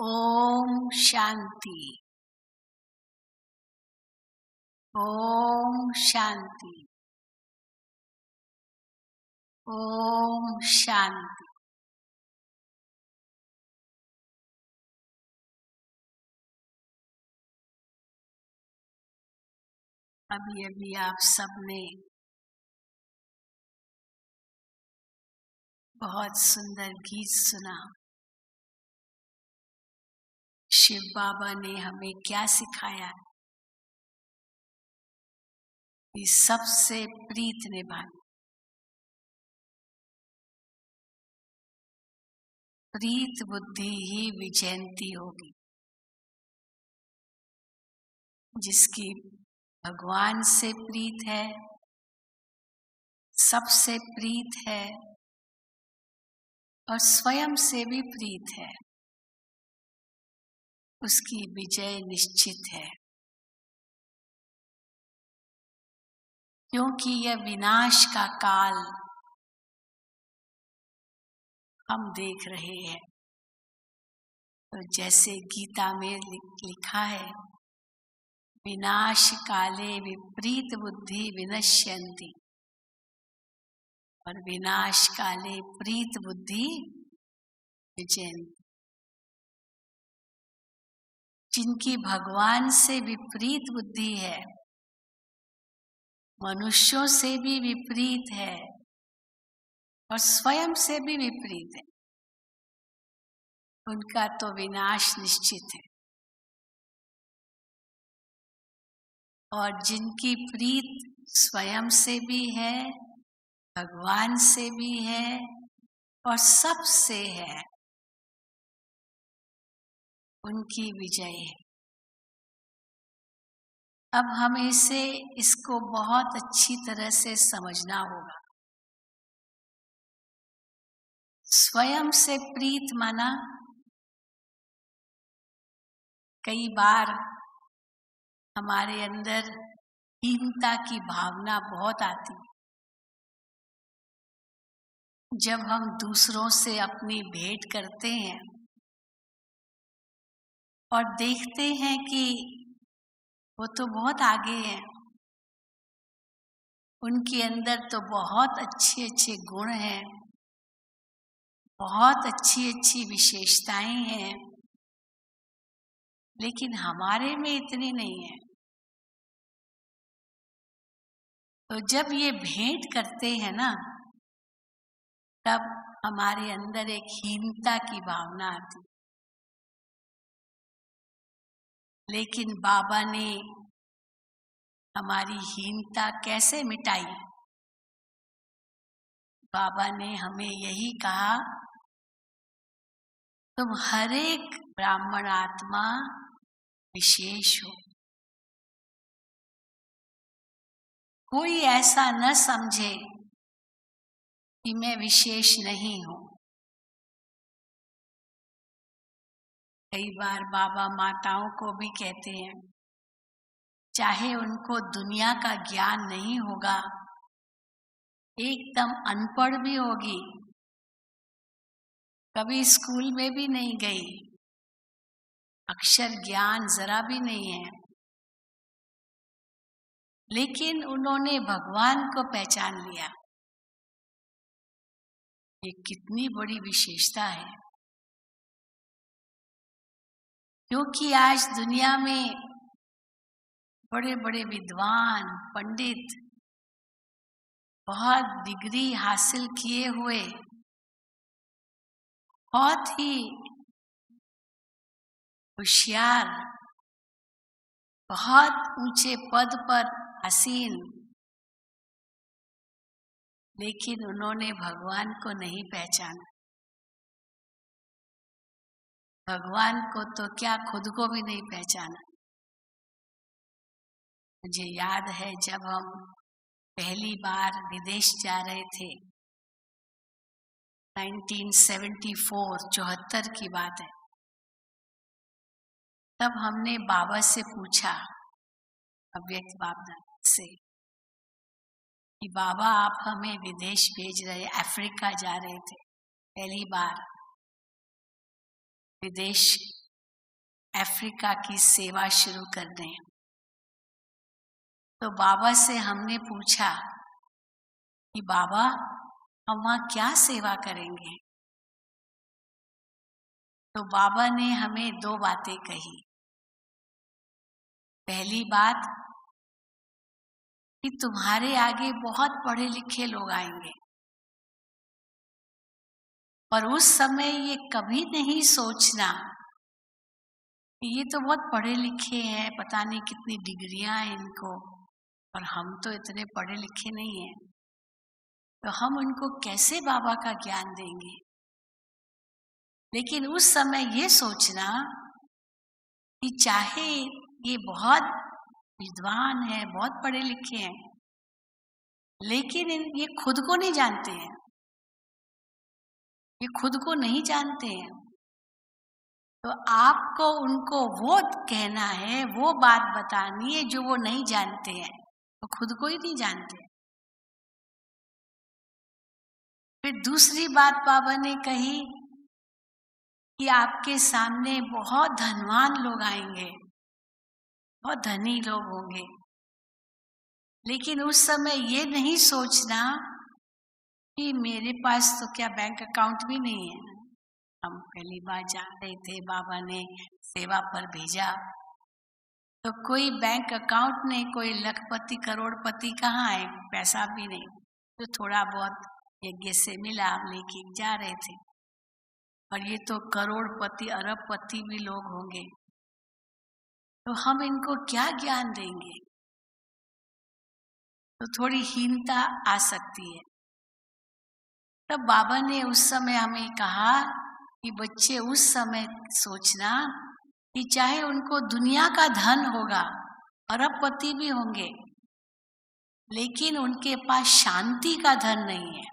ओम शांति। ओम शांति। ओम शांति। अभी अभी आप सबने बहुत सुंदर गीत सुना। शिव बाबा ने हमें क्या सिखाया कि सबसे प्रीत निभानी। प्रीत बुद्धि ही विजयंती होगी। जिसकी भगवान से प्रीत है, सबसे प्रीत है और स्वयं से भी प्रीत है, उसकी विजय निश्चित है। क्योंकि यह विनाश का काल हम देख रहे हैं। तो जैसे गीता में लिखा है, विनाश काले विपरीत बुद्धि विनश्यन्ति और विनाश काले प्रीत बुद्धि विजयन्ति। जिनकी भगवान से विपरीत बुद्धि है, मनुष्यों से भी विपरीत है और स्वयं से भी विपरीत है, उनका तो विनाश निश्चित है। और जिनकी प्रीत स्वयं से भी है, भगवान से भी है और सब से है, उनकी विजय है। अब हमें इसको बहुत अच्छी तरह से समझना होगा। स्वयं से प्रीत माना, कई बार हमारे अंदर हीनता की भावना बहुत आती है। जब हम दूसरों से अपनी भेंट करते हैं और देखते हैं कि वो तो बहुत आगे हैं, उनके अंदर तो बहुत अच्छे अच्छे गुण हैं, बहुत अच्छी अच्छी विशेषताएं हैं, लेकिन हमारे में इतनी नहीं है। तो जब ये भेंट करते हैं ना, तब हमारे अंदर एक हीनता की भावना आती। लेकिन बाबा ने हमारी हीनता कैसे मिटाई? बाबा ने हमें यही कहा, तुम हर एक ब्राह्मण आत्मा विशेष हो। कोई ऐसा न समझे कि मैं विशेष नहीं हूं। कई बार बाबा माताओं को भी कहते हैं, चाहे उनको दुनिया का ज्ञान नहीं होगा, एकदम अनपढ़ भी होगी, कभी स्कूल में भी नहीं गई, अक्षर ज्ञान जरा भी नहीं है, लेकिन उन्होंने भगवान को पहचान लिया। ये कितनी बड़ी विशेषता है। क्योंकि आज दुनिया में बड़े बड़े विद्वान, पंडित, बहुत डिग्री हासिल किए हुए, बहुत ही होशियार, बहुत ऊंचे पद पर आसीन, लेकिन उन्होंने भगवान को नहीं पहचाना। भगवान को तो क्या, खुद को भी नहीं पहचाना। मुझे याद है जब हम पहली बार विदेश जा रहे थे, 1974, 74 की बात है। तब हमने बाबा से पूछा, अव्यक्त बाबा से, कि बाबा आप हमें विदेश भेज रहे, अफ्रीका जा रहे थे, पहली बार विदेश अफ्रीका की सेवा शुरू कर दें। तो बाबा से हमने पूछा कि बाबा हम वहाँ क्या सेवा करेंगे। तो बाबा ने हमें 2 बातें कही। पहली बात कि तुम्हारे आगे बहुत पढ़े लिखे लोग आएंगे और उस समय ये कभी नहीं सोचना कि ये तो बहुत पढ़े लिखे हैं, पता नहीं कितनी डिग्रियां हैं इनको, और हम तो इतने पढ़े लिखे नहीं हैं, तो हम उनको कैसे बाबा का ज्ञान देंगे। लेकिन उस समय ये सोचना कि चाहे ये बहुत विद्वान है, बहुत पढ़े लिखे हैं, लेकिन ये खुद को नहीं जानते हैं, ये खुद को नहीं जानते हैं। तो आपको उनको वो कहना है, वो बात बतानी है जो वो नहीं जानते हैं, वो खुद को ही नहीं जानते। फिर दूसरी बात बाबा ने कही कि आपके सामने बहुत धनवान लोग आएंगे, बहुत धनी लोग होंगे, लेकिन उस समय ये नहीं सोचना कि मेरे पास तो क्या बैंक अकाउंट भी नहीं है। हम पहली बार जा रहे थे, बाबा ने सेवा पर भेजा, तो कोई बैंक अकाउंट नहीं, कोई लखपति करोड़पति कहाँ है, पैसा भी नहीं, तो थोड़ा बहुत यज्ञ से मिला, हम लेके जा रहे थे। और ये तो करोड़पति अरबपति भी लोग होंगे, तो हम इनको क्या ज्ञान देंगे। तो थोड़ी हीनता आ सकती है। तब बाबा ने उस समय हमें कहा कि बच्चे उस समय सोचना कि चाहे उनको दुनिया का धन होगा, अरबपति भी होंगे, लेकिन उनके पास शांति का धन नहीं है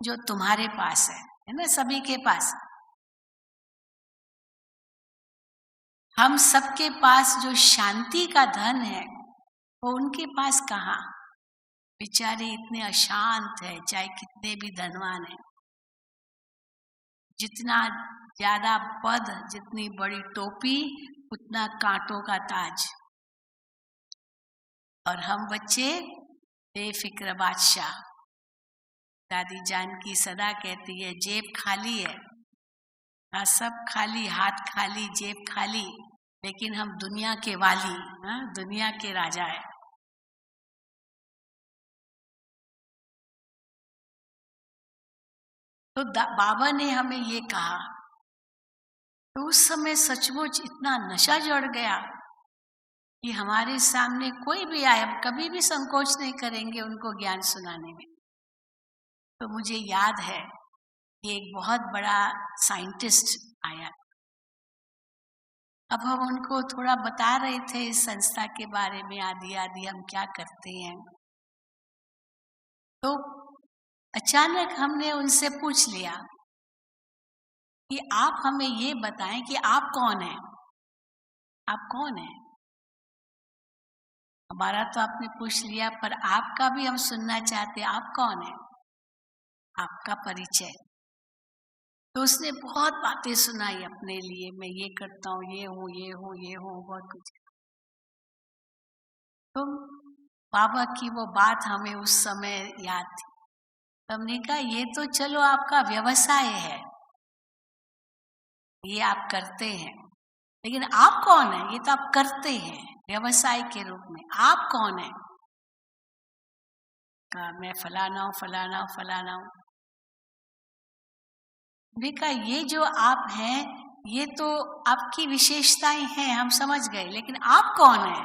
जो तुम्हारे पास है ना, सभी के पास। हम सबके पास जो शांति का धन है वो उनके पास कहाँ। बेचारे इतने अशांत है, चाहे कितने भी धनवान है। जितना ज्यादा पद, जितनी बड़ी टोपी, उतना कांटों का ताज। और हम बच्चे बेफिक्र बादशाह। दादी जानकी सदा कहती है जेब खाली है, हाँ सब खाली, हाथ खाली, जेब खाली, लेकिन हम दुनिया के वाली, हाँ दुनिया के राजा है। तो बाबा ने हमें ये कहा, तो उस समय सचमुच इतना नशा चढ़ गया कि हमारे सामने कोई भी आए, हम कभी भी संकोच नहीं करेंगे उनको ज्ञान सुनाने में। तो मुझे याद है कि एक बहुत बड़ा साइंटिस्ट आया, अब हम उनको थोड़ा बता रहे थे इस संस्था के बारे में, आदि आदि हम क्या करते हैं। तो अचानक हमने उनसे पूछ लिया कि आप हमें ये बताएं कि आप कौन हैं, आप कौन हैं। हमारा तो आपने पूछ लिया, पर आपका भी हम सुनना चाहते हैं, आप कौन हैं, आपका परिचय। तो उसने बहुत बातें सुनाई अपने लिए, मैं ये करता हूँ, ये हूँ, ये हूँ, ये हूँ, बहुत कुछ। तो बाबा की वो बात हमें उस समय याद थी। हमने कहा ये तो चलो आपका व्यवसाय है, ये आप करते हैं, लेकिन आप कौन है, ये तो आप करते हैं व्यवसाय के रूप में, आप कौन है। कहा मैं फलाना हूँ, फलाना हूँ, फलाना हूँ। देखा ये जो आप हैं ये तो आपकी विशेषताएं हैं, हम समझ गए, लेकिन आप कौन है।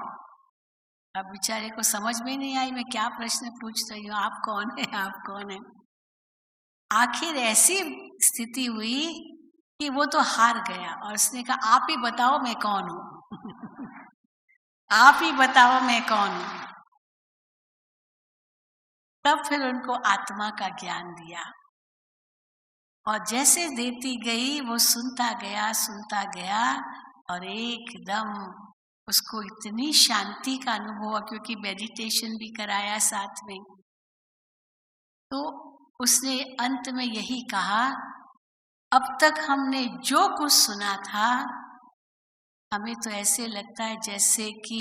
अब बेचारे को समझ में नहीं आई मैं क्या प्रश्न पूछ रही हूँ, आप कौन है, आप कौन है। आखिर ऐसी स्थिति हुई कि वो तो हार गया और उसने कहा आप ही बताओ मैं कौन हूं आप ही बताओ मैं कौन हूं। तब फिर उनको आत्मा का ज्ञान दिया और जैसे देती गई वो सुनता गया और एकदम उसको इतनी शांति का अनुभव हुआ, क्योंकि मेडिटेशन भी कराया साथ में। तो उसने अंत में यही कहा, अब तक हमने जो कुछ सुना था हमें तो ऐसे लगता है जैसे कि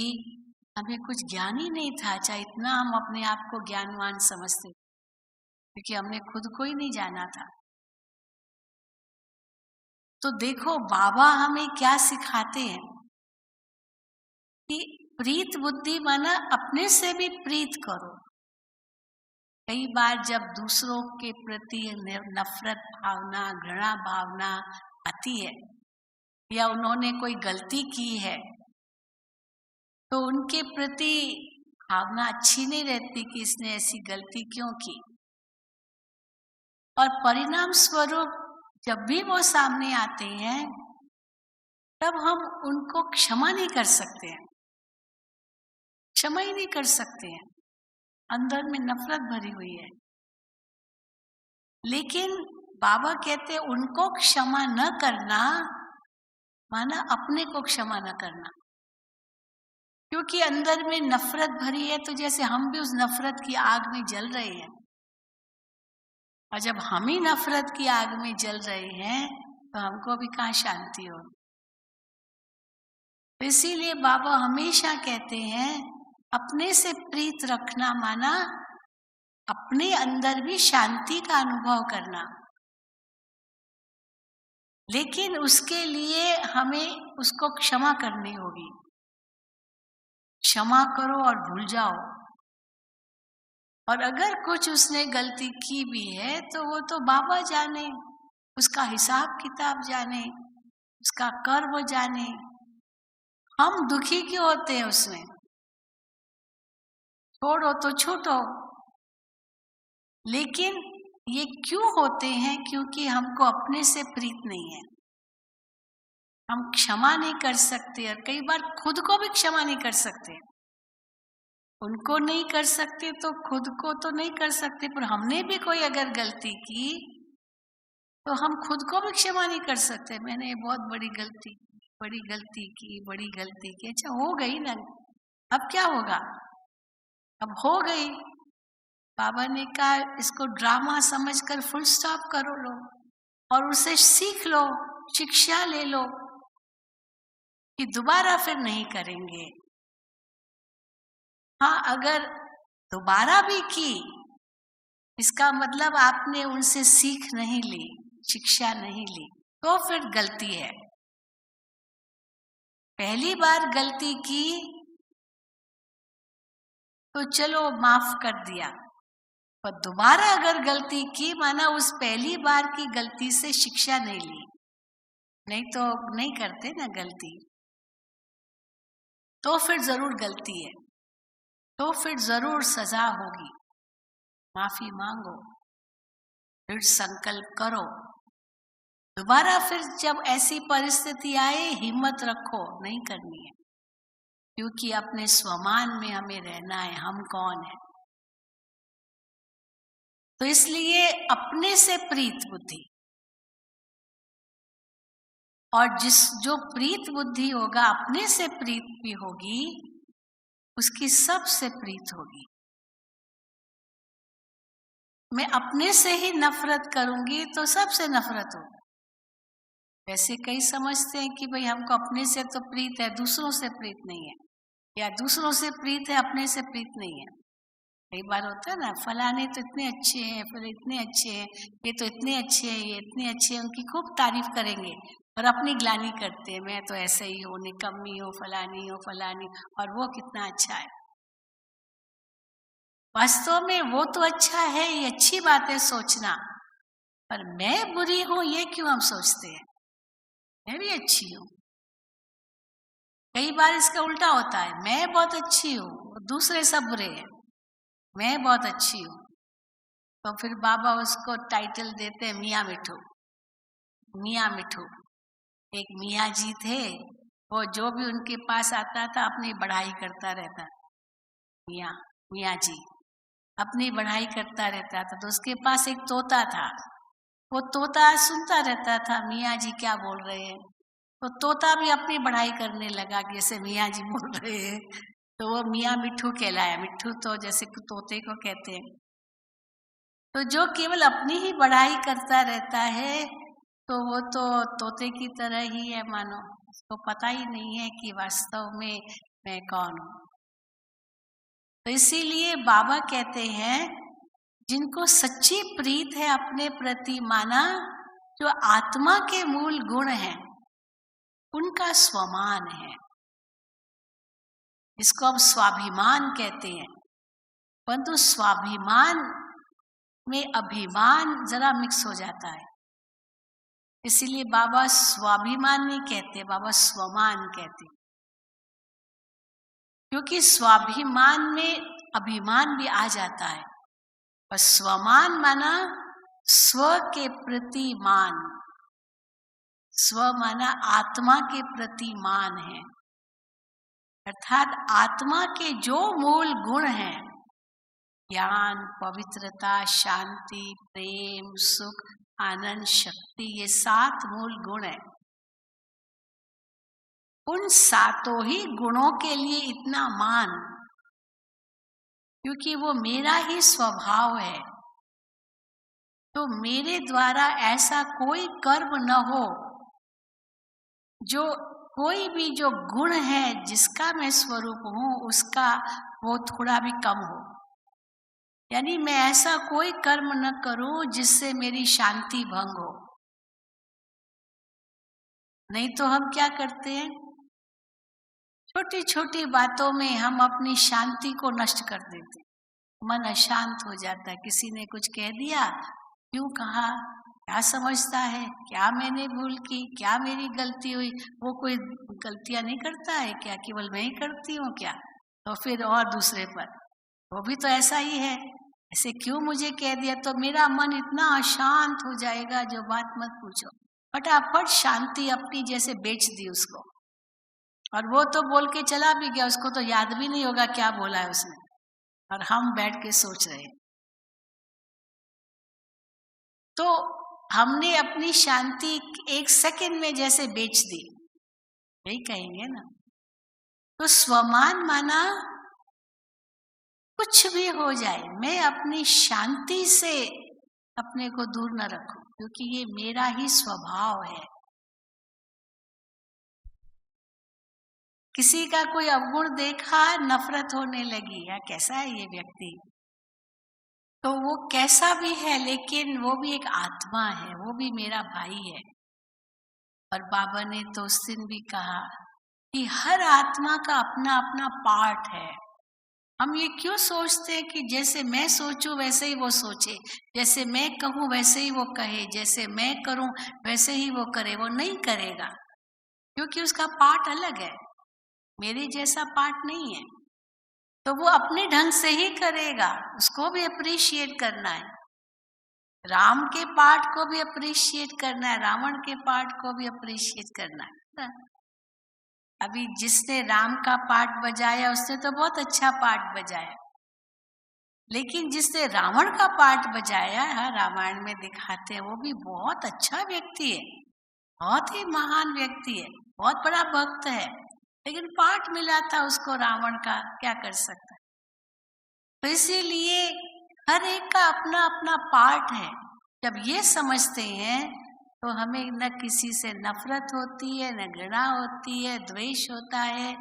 हमें कुछ ज्ञान ही नहीं था, चाहे इतना हम अपने आप को ज्ञानवान समझते, क्योंकि हमने खुद को ही नहीं जाना था। तो देखो बाबा हमें क्या सिखाते हैं कि प्रीत बुद्धि माना अपने से भी प्रीत करो। कई बार जब दूसरों के प्रति नफरत भावना, घृणा भावना आती है, या उन्होंने कोई गलती की है, तो उनके प्रति भावना अच्छी नहीं रहती कि इसने ऐसी गलती क्यों की। और परिणाम स्वरूप जब भी वो सामने आते हैं, तब हम उनको क्षमा नहीं कर सकते हैं, क्षमा ही नहीं कर सकते हैं, अंदर में नफरत भरी हुई है। लेकिन बाबा कहते हैं उनको क्षमा न करना माना अपने को क्षमा न करना, क्योंकि अंदर में नफरत भरी है, तो जैसे हम भी उस नफरत की आग में जल रहे हैं, और जब हम ही नफरत की आग में जल रहे हैं तो हमको भी कहाँ शांति हो। तो इसीलिए बाबा हमेशा कहते हैं अपने से प्रीत रखना माना अपने अंदर भी शांति का अनुभव करना। लेकिन उसके लिए हमें उसको क्षमा करनी होगी। क्षमा करो और भूल जाओ। और अगर कुछ उसने गलती की भी है तो वो तो बाबा जाने, उसका हिसाब किताब जाने, उसका कर्म जाने। हम दुखी क्यों होते हैं उसमें? छोड़ो तो छूटो। लेकिन ये क्यों होते हैं? क्योंकि हमको अपने से प्रीत नहीं है, हम क्षमा नहीं कर सकते, और कई बार खुद को भी क्षमा नहीं कर सकते। उनको नहीं कर सकते तो खुद को तो नहीं कर सकते, पर हमने भी कोई अगर गलती की तो हम खुद को भी क्षमा नहीं कर सकते। मैंने बहुत बड़ी गलती की। अच्छा हो गई ना, अब क्या होगा? अब हो गई। बाबा ने कहा इसको ड्रामा समझकर फुल स्टॉप करो लो, और उसे सीख लो, शिक्षा ले लो कि दोबारा फिर नहीं करेंगे। हाँ, अगर दोबारा भी की, इसका मतलब आपने उनसे सीख नहीं ली, शिक्षा नहीं ली, तो फिर गलती है। पहली बार गलती की तो चलो माफ कर दिया, पर दोबारा अगर गलती की माना उस पहली बार की गलती से शिक्षा नहीं ली, नहीं तो नहीं करते ना गलती, तो फिर जरूर गलती है, तो फिर जरूर सजा होगी। माफी मांगो, फिर संकल्प करो, दोबारा फिर जब ऐसी परिस्थिति आए हिम्मत रखो, नहीं करनी है, क्योंकि अपने स्वमान में हमें रहना है। हम कौन है? तो इसलिए अपने से प्रीत बुद्धि, और जो प्रीत बुद्धि होगा, अपने से प्रीत भी होगी, उसकी सबसे प्रीत होगी। मैं अपने से ही नफरत करूंगी तो सबसे नफरत होगी। वैसे कई समझते हैं कि भाई हमको अपने से तो प्रीत है, दूसरों से प्रीत नहीं है, या दूसरों से प्रीत है, अपने से प्रीत नहीं है। कई बार होता है ना, फलाने तो इतने अच्छे हैं, फिर इतने अच्छे हैं, ये तो इतने अच्छे हैं, ये इतने अच्छे हैं, उनकी खूब तारीफ करेंगे और अपनी ग्लानि करते हैं, मैं तो ऐसे ही हूँ, निकम्मी हूँ, फलानी, और वो कितना अच्छा है। वास्तव में वो तो अच्छा है, ये अच्छी बात है सोचना, पर मैं बुरी हूं ये क्यों हम सोचते हैं? मैं भी अच्छी हूँ। कई बार इसका उल्टा होता है, मैं बहुत अच्छी हूँ, दूसरे सब बुरे हैं, मैं बहुत अच्छी हूँ। तो फिर बाबा उसको टाइटल देते हैं मियाँ मिठू। मियाँ मिठू, एक मियाँ जी थे, वो जो भी उनके पास आता था अपनी बढ़ाई करता रहता। मियाँ जी अपनी बढ़ाई करता रहता था। तो उसके पास एक तोता था, वो तोता सुनता रहता था मियाँ जी क्या बोल रहे हैं, तो तोता भी अपनी बढ़ाई करने लगा कि जैसे मियाँ जी बोल रहे हैं, तो वो मियाँ मिठू कहलाया। मिठू तो जैसे तोते को कहते हैं। तो जो केवल अपनी ही बढ़ाई करता रहता है, तो वो तो तोते की तरह ही है मानो, उसको पता ही नहीं है कि वास्तव में मैं कौन हूँ। तो इसीलिए बाबा कहते हैं जिनको सच्ची प्रीत है अपने प्रति माना, जो आत्मा के मूल गुण हैं उनका स्वमान है, इसको हम स्वाभिमान कहते हैं। परंतु स्वाभिमान में अभिमान जरा मिक्स हो जाता है, इसीलिए बाबा स्वाभिमान नहीं कहते, बाबा स्वमान कहते। क्योंकि स्वाभिमान में अभिमान भी आ जाता है, और स्वमान माना स्व के प्रति मान, स्व माना आत्मा के प्रति मान है। अर्थात आत्मा के जो मूल गुण हैं, ज्ञान, पवित्रता, शांति, प्रेम, सुख, आनंद, शक्ति, ये 7 मूल गुण हैं। उन 7 ही गुणों के लिए इतना मान, क्योंकि वो मेरा ही स्वभाव है। तो मेरे द्वारा ऐसा कोई कर्म न हो जो कोई भी जो गुण है जिसका मैं स्वरूप हूँ उसका वो थोड़ा भी कम हो। यानी मैं ऐसा कोई कर्म न करूं जिससे मेरी शांति भंग हो। नहीं तो हम क्या करते हैं, छोटी छोटी बातों में हम अपनी शांति को नष्ट कर देते, मन अशांत हो जाता है। किसी ने कुछ कह दिया, क्यों कहा, क्या समझता है, क्या मैंने भूल की, क्या मेरी गलती हुई। वो कोई गलतियां नहीं करता है क्या, केवल मैं ही करती हूँ क्या? तो फिर और दूसरे पर, वो भी तो ऐसा ही है, ऐसे क्यों मुझे कह दिया। तो मेरा मन इतना अशांत हो जाएगा जो बात मत पूछो। फटाफट शांति अपनी जैसे बेच दी उसको, और वो तो बोल के चला भी गया, उसको तो याद भी नहीं होगा क्या बोला है उसने, और हम बैठ के सोच रहे हैं। तो हमने अपनी शांति 1 सेकंड में जैसे बेच दी, यही कहेंगे ना। तो स्वमान माना कुछ भी हो जाए, मैं अपनी शांति से अपने को दूर न रखूं, क्योंकि ये मेरा ही स्वभाव है। किसी का कोई अवगुण देखा, नफरत होने लगी, या कैसा है ये व्यक्ति, तो वो कैसा भी है लेकिन वो भी एक आत्मा है, वो भी मेरा भाई है। और बाबा ने तो उस दिन भी कहा कि हर आत्मा का अपना अपना पार्ट है। हम ये क्यों सोचते हैं कि जैसे मैं सोचूं वैसे ही वो सोचे, जैसे मैं कहूं वैसे ही वो कहे, जैसे मैं करूं वैसे ही वो करे। वो नहीं करेगा, क्योंकि उसका पार्ट अलग है, मेरे जैसा पार्ट नहीं है। तो वो अपने ढंग से ही करेगा, उसको भी अप्रिशिएट करना है। राम के पार्ट को भी अप्रिशिएट करना है, रावण के पार्ट को भी अप्रिशिएट करना है। अभी जिसने राम का पार्ट बजाया उसने तो बहुत अच्छा पार्ट बजाया, लेकिन जिसने रावण का पार्ट बजाया, रामायण में दिखाते हैं, वो भी बहुत अच्छा व्यक्ति है, बहुत ही महान व्यक्ति है, बहुत बड़ा भक्त है, लेकिन पार्ट मिला था उसको रावण का, क्या कर सकता है। तो इसीलिए हर एक का अपना अपना पार्ट है। जब ये समझते हैं तो हमें न किसी से नफरत होती है, न घृणा होती है, द्वेष होता है,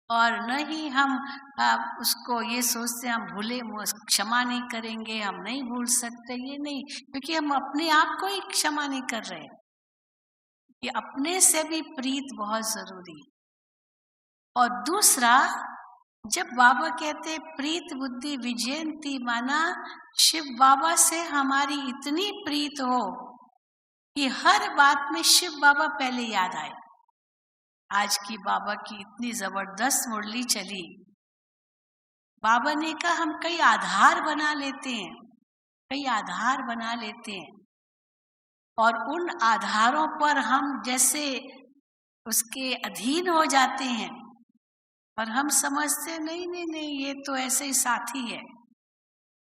और न ही हम उसको ये सोचते हम भूले, क्षमा नहीं करेंगे, हम नहीं भूल सकते, ये नहीं, क्योंकि हम अपने आप को ही क्षमा नहीं कर रहे। ये अपने से भी प्रीत बहुत जरूरी है। और दूसरा, जब बाबा कहते प्रीत बुद्धि विजयंती, माना शिव बाबा से हमारी इतनी प्रीत हो कि हर बात में शिव बाबा पहले याद आए। आज की बाबा की इतनी जबरदस्त मुरली चली, बाबा ने कहा हम कई आधार बना लेते हैं, कई आधार बना लेते हैं, और उन आधारों पर हम जैसे उसके अधीन हो जाते हैं, और हम समझते नहीं नहीं नहीं ये तो ऐसे ही साथी है।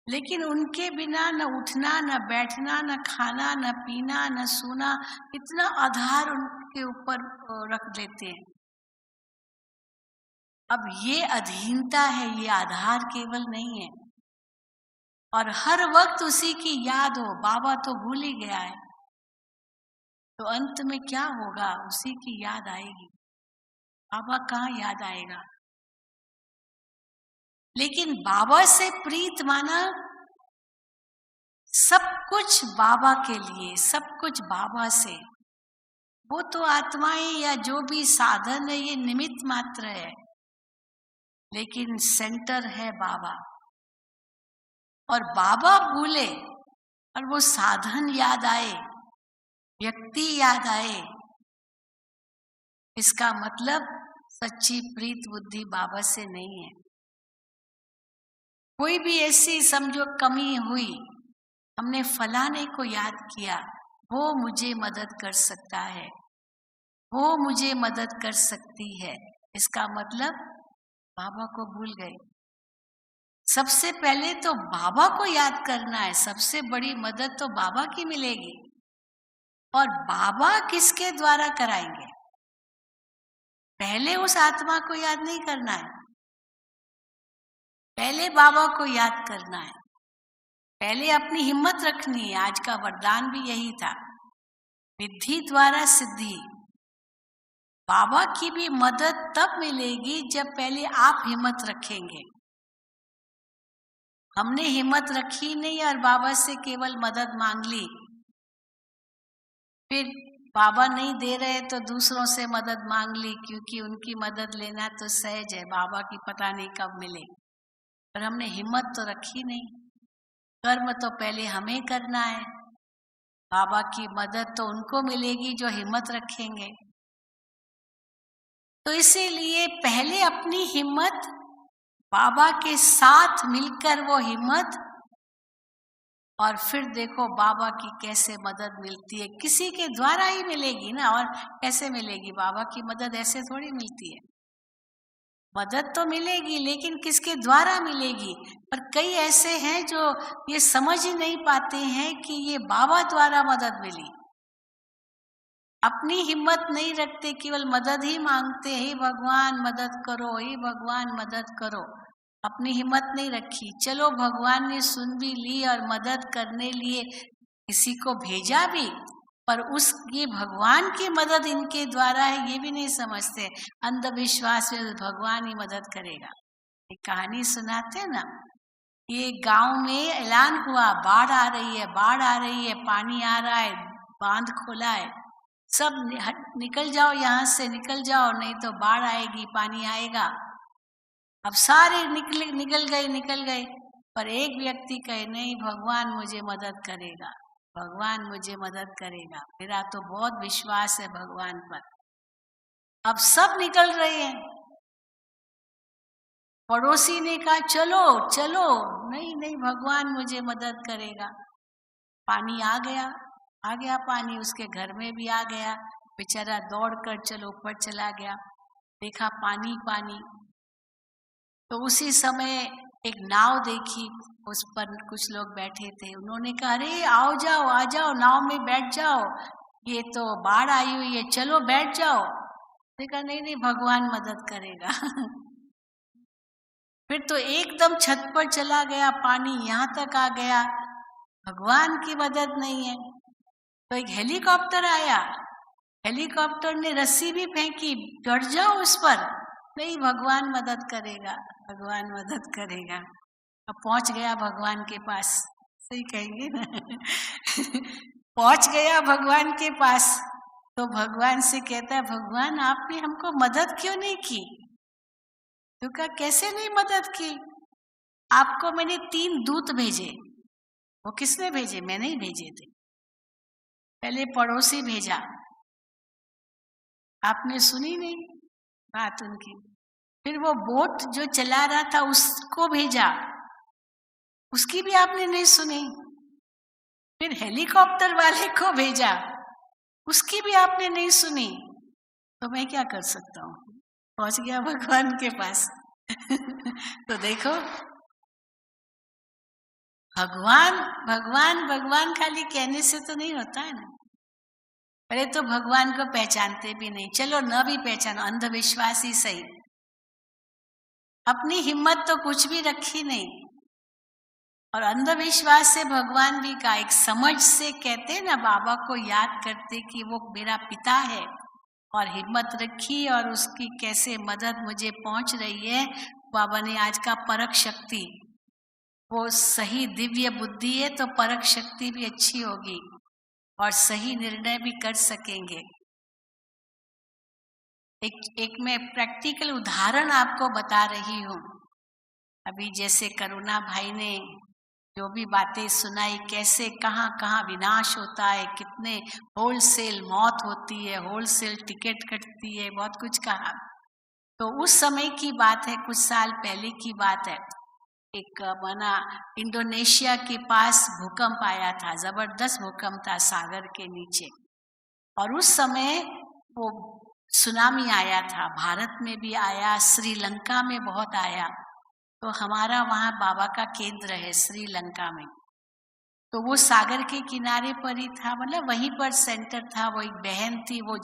लेकिन उनके बिना न उठना, न बैठना, न खाना, न पीना, न सोना, इतना आधार उनके ऊपर रख देते हैं। अब ये अधीनता है, ये आधार केवल नहीं है। और हर वक्त उसी की याद हो, बाबा तो भूल ही गया है, तो अंत में क्या होगा, उसी की याद आएगी। बाबा कहाँ याद आएगा। लेकिन बाबा से प्रीत माना सब कुछ बाबा के लिए, सब कुछ बाबा से। वो तो आत्माएं या जो भी साधन है ये निमित्त मात्र है, लेकिन सेंटर है बाबा। और बाबा भूले और वो साधन याद आए, व्यक्ति याद आए, इसका मतलब सच्ची प्रीत बुद्धि बाबा से नहीं है। कोई भी ऐसी समझो कमी हुई, हमने फलाने को याद किया, वो मुझे मदद कर सकता है, वो मुझे मदद कर सकती है, इसका मतलब बाबा को भूल गए। सबसे पहले तो बाबा को याद करना है, सबसे बड़ी मदद तो बाबा की मिलेगी। और बाबा किसके द्वारा कराएंगे? पहले उस आत्मा को याद नहीं करना है, पहले बाबा को याद करना है, पहले अपनी हिम्मत रखनी है। आज का वरदान भी यही था, विधि द्वारा सिद्धि। बाबा की भी मदद तब मिलेगी जब पहले आप हिम्मत रखेंगे। हमने हिम्मत रखी नहीं और बाबा से केवल मदद मांग ली, फिर बाबा नहीं दे रहे तो दूसरों से मदद मांग ली, क्योंकि उनकी मदद लेना तो सहज है, बाबा की पता नहीं कब मिले। पर हमने हिम्मत तो रखी नहीं। कर्म तो पहले हमें करना है, बाबा की मदद तो उनको मिलेगी जो हिम्मत रखेंगे। तो इसीलिए पहले अपनी हिम्मत, बाबा के साथ मिलकर वो हिम्मत, और फिर देखो बाबा की कैसे मदद मिलती है। किसी के द्वारा ही मिलेगी ना, और कैसे मिलेगी? बाबा की मदद ऐसे थोड़ी मिलती है। मदद तो मिलेगी, लेकिन किसके द्वारा मिलेगी? पर कई ऐसे हैं जो ये समझ ही नहीं पाते हैं कि ये बाबा द्वारा मदद मिली। अपनी हिम्मत नहीं रखते, केवल मदद ही मांगते, हे भगवान मदद करो, हे भगवान मदद करो। अपनी हिम्मत नहीं रखी। चलो भगवान ने सुन भी ली और मदद करने लिए किसी को भेजा भी, पर उस ये भगवान की मदद इनके द्वारा है ये भी नहीं समझते। अंधविश्वास में भगवान ही मदद करेगा। एक कहानी सुनाते हैं ना, ये गांव में ऐलान हुआ बाढ़ आ रही है, बाढ़ आ रही है, पानी आ रहा है, बांध खोला है, सब निकल जाओ, यहाँ से निकल जाओ, नहीं तो बाढ़ आएगी, पानी आएगा। अब सारे निकल गए, पर एक व्यक्ति कहे नहीं, भगवान मुझे मदद करेगा, भगवान मुझे मदद करेगा, मेरा तो बहुत विश्वास है भगवान पर। अब सब निकल रहे हैं। पड़ोसी ने कहा चलो चलो, नहीं नहीं भगवान मुझे मदद करेगा। पानी आ गया पानी, उसके घर में भी आ गया। बेचारा दौड़कर चलो ऊपर चला गया, देखा पानी पानी। तो उसी समय एक नाव देखी, उस पर कुछ लोग बैठे थे। उन्होंने कहा अरे आओ जाओ, आ जाओ, नाव में बैठ जाओ, ये तो बाढ़ आई हुई है, चलो बैठ जाओ। देखा नहीं नहीं भगवान मदद करेगा। फिर तो एकदम छत पर चला गया, पानी यहाँ तक आ गया, भगवान की मदद नहीं है। तो एक हेलीकॉप्टर आया, हेलीकॉप्टर ने रस्सी भी फेंकी, चढ़ जाओ उस पर, नहीं भगवान मदद करेगा, भगवान मदद करेगा। अब पहुंच गया भगवान के पास, सही कहेंगे ना। पहुंच गया भगवान के पास, तो भगवान से कहता है भगवान आपने हमको मदद क्यों नहीं की? तो कहा कैसे नहीं मदद की? आपको मैंने 3 दूत भेजे। वो किसने भेजे? मैंने ही भेजे थे। पहले पड़ोसी भेजा, आपने सुनी नहीं बात उनकी। फिर वो बोट जो चला रहा था उसको भेजा, उसकी भी आपने नहीं सुनी। फिर हेलीकॉप्टर वाले को भेजा, उसकी भी आपने नहीं सुनी। तो मैं क्या कर सकता हूँ? पहुंच गया भगवान के पास। तो देखो भगवान भगवान भगवान खाली कहने से तो नहीं होता है ना। अरे तो भगवान को पहचानते भी नहीं, चलो न भी पहचानो, अंधविश्वास ही सही, अपनी हिम्मत तो कुछ भी रखी नहीं। और अंधविश्वास से भगवान भी का एक समझ से कहते ना, बाबा को याद करते कि वो मेरा पिता है और हिम्मत रखी और उसकी कैसे मदद मुझे पहुंच रही है। बाबा ने आज का परख शक्ति, वो सही दिव्य बुद्धि है तो परख शक्ति भी अच्छी होगी और सही निर्णय भी कर सकेंगे। एक मैं प्रैक्टिकल उदाहरण आपको बता रही हूँ। अभी जैसे करुणा भाई ने जो भी बातें सुनाई, कैसे कहाँ कहाँ विनाश होता है, कितने होलसेल मौत होती है, होलसेल टिकट कटती है, बहुत कुछ कहा। तो उस समय की बात है, कुछ साल पहले की बात है। एक बना इंडोनेशिया के पास भूकंप आया था, जबरदस्त भूकंप था सागर के नीचे। और उस समय वो सुनामी आया था, भारत में भी आया, श्रीलंका में बहुत आया। तो हमारा वहाँ बाबा का केंद्र है श्रीलंका में, तो वो सागर के किनारे पर ही था, मतलब वहीं पर सेंटर था। वो एक बहन थी, वो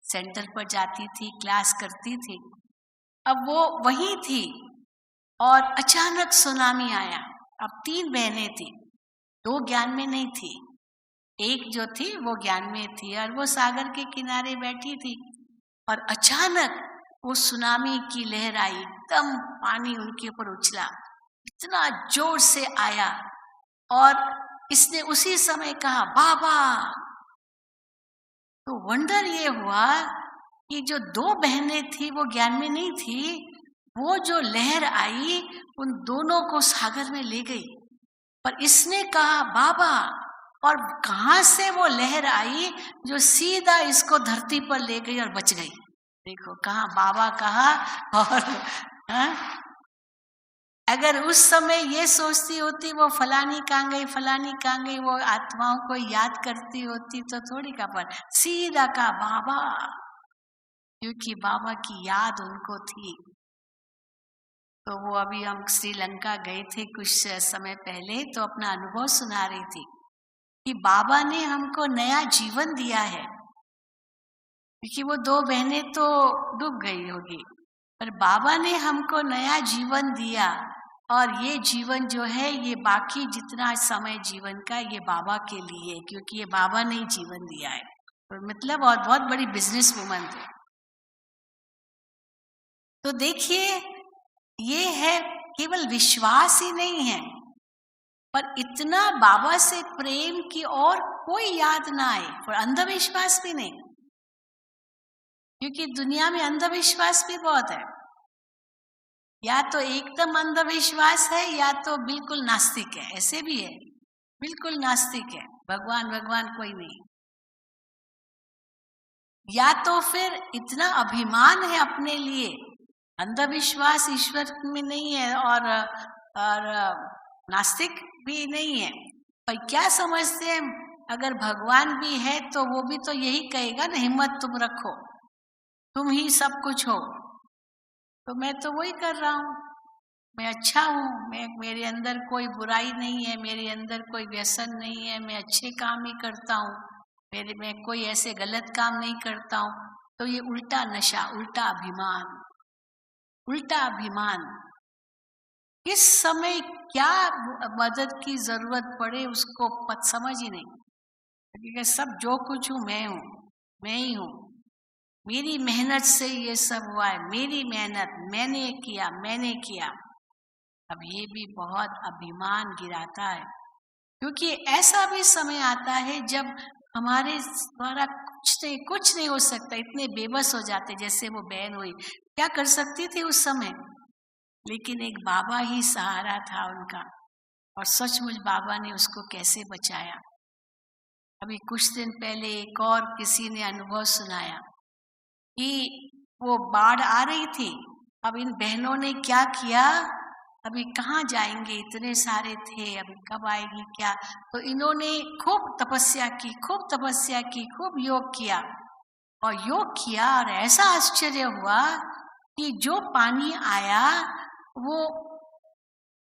सेंटर पर जाती थी, क्लास करती थी। अब वो वहीं थी और अचानक सुनामी आया। अब 3 बहनें थी, 2 ज्ञान में नहीं थी, एक जो थी वो ज्ञान में थी और वो सागर के किनारे बैठी थी। और अचानक वो सुनामी की लहर आई, एकदम पानी उनके ऊपर उछला, इतना जोर से आया। और इसने उसी समय कहा बाबा। तो वंडर ये हुआ कि जो 2 बहनें थी वो ज्ञान में नहीं थी, वो जो लहर आई उन दोनों को सागर में ले गई। पर इसने कहा बाबा, और कहां से वो लहर आई जो सीधा इसको धरती पर ले गई और बच गई। देखो कहा बाबा कहा। और अगर उस समय ये सोचती होती वो फलानी कहाँ गई, फलानी कहाँ गई, वो आत्माओं को याद करती होती तो थोड़ी का, पर सीधा कहा बाबा, क्योंकि बाबा की याद उनको थी। तो वो अभी हम श्रीलंका गए थे कुछ समय पहले, तो अपना अनुभव सुना रही थी कि बाबा ने हमको नया जीवन दिया है। क्योंकि वो 2 बहनें तो डूब गई होगी, पर बाबा ने हमको नया जीवन दिया। और ये जीवन जो है, ये बाकी जितना समय जीवन का, ये बाबा के लिए है, क्योंकि ये बाबा ने ही जीवन दिया है। तो मतलब और बहुत बड़ी बिजनेस वुमन थी। तो देखिए, ये है केवल विश्वास ही नहीं है, पर इतना बाबा से प्रेम की और कोई याद ना आए, और अंधविश्वास भी नहीं, क्योंकि दुनिया में अंधविश्वास भी बहुत है। या तो एकदम अंधविश्वास है या तो बिल्कुल नास्तिक है, ऐसे भी है, बिल्कुल नास्तिक है, भगवान भगवान कोई नहीं। या तो फिर इतना अभिमान है अपने लिए, अंधविश्वास ईश्वर में नहीं है और नास्तिक भी नहीं है। पर क्या समझते हैं, अगर भगवान भी है तो वो भी तो यही कहेगा ना, हिम्मत तुम रखो, तुम ही सब कुछ हो। तो मैं तो वही कर रहा हूँ, मैं अच्छा हूँ, मेरे अंदर कोई बुराई नहीं है, मेरे अंदर कोई व्यसन नहीं है, मैं अच्छे काम ही करता हूँ, मैं कोई ऐसे गलत काम नहीं करता हूँ। तो ये उल्टा नशा, उल्टा अभिमान, उल्टा अभिमान। किस समय क्या मदद की जरूरत पड़े उसको समझ ही नहीं, क्योंकि सब जो कुछ हूँ मैं हूँ, मैं ही हूँ, मेरी मेहनत से ये सब हुआ है, मेरी मेहनत, मैंने किया। अब ये भी बहुत अभिमान गिराता है, क्योंकि ऐसा भी समय आता है जब हमारे द्वारा कुछ नहीं हो सकता, इतने बेबस हो जाते। जैसे वो बहन हुई, क्या कर सकती थी उस समय, लेकिन एक बाबा ही सहारा था उनका, और सचमुच बाबा ने उसको कैसे बचाया। अभी कुछ दिन पहले एक और किसी ने अनुभव सुनाया कि वो बाढ़ आ रही थी। अब इन बहनों ने क्या किया, अभी कहाँ जाएंगे, इतने सारे थे, अभी कब आएगी क्या। तो इन्होंने खूब तपस्या की, खूब योग किया, और ऐसा आश्चर्य हुआ कि जो पानी आया वो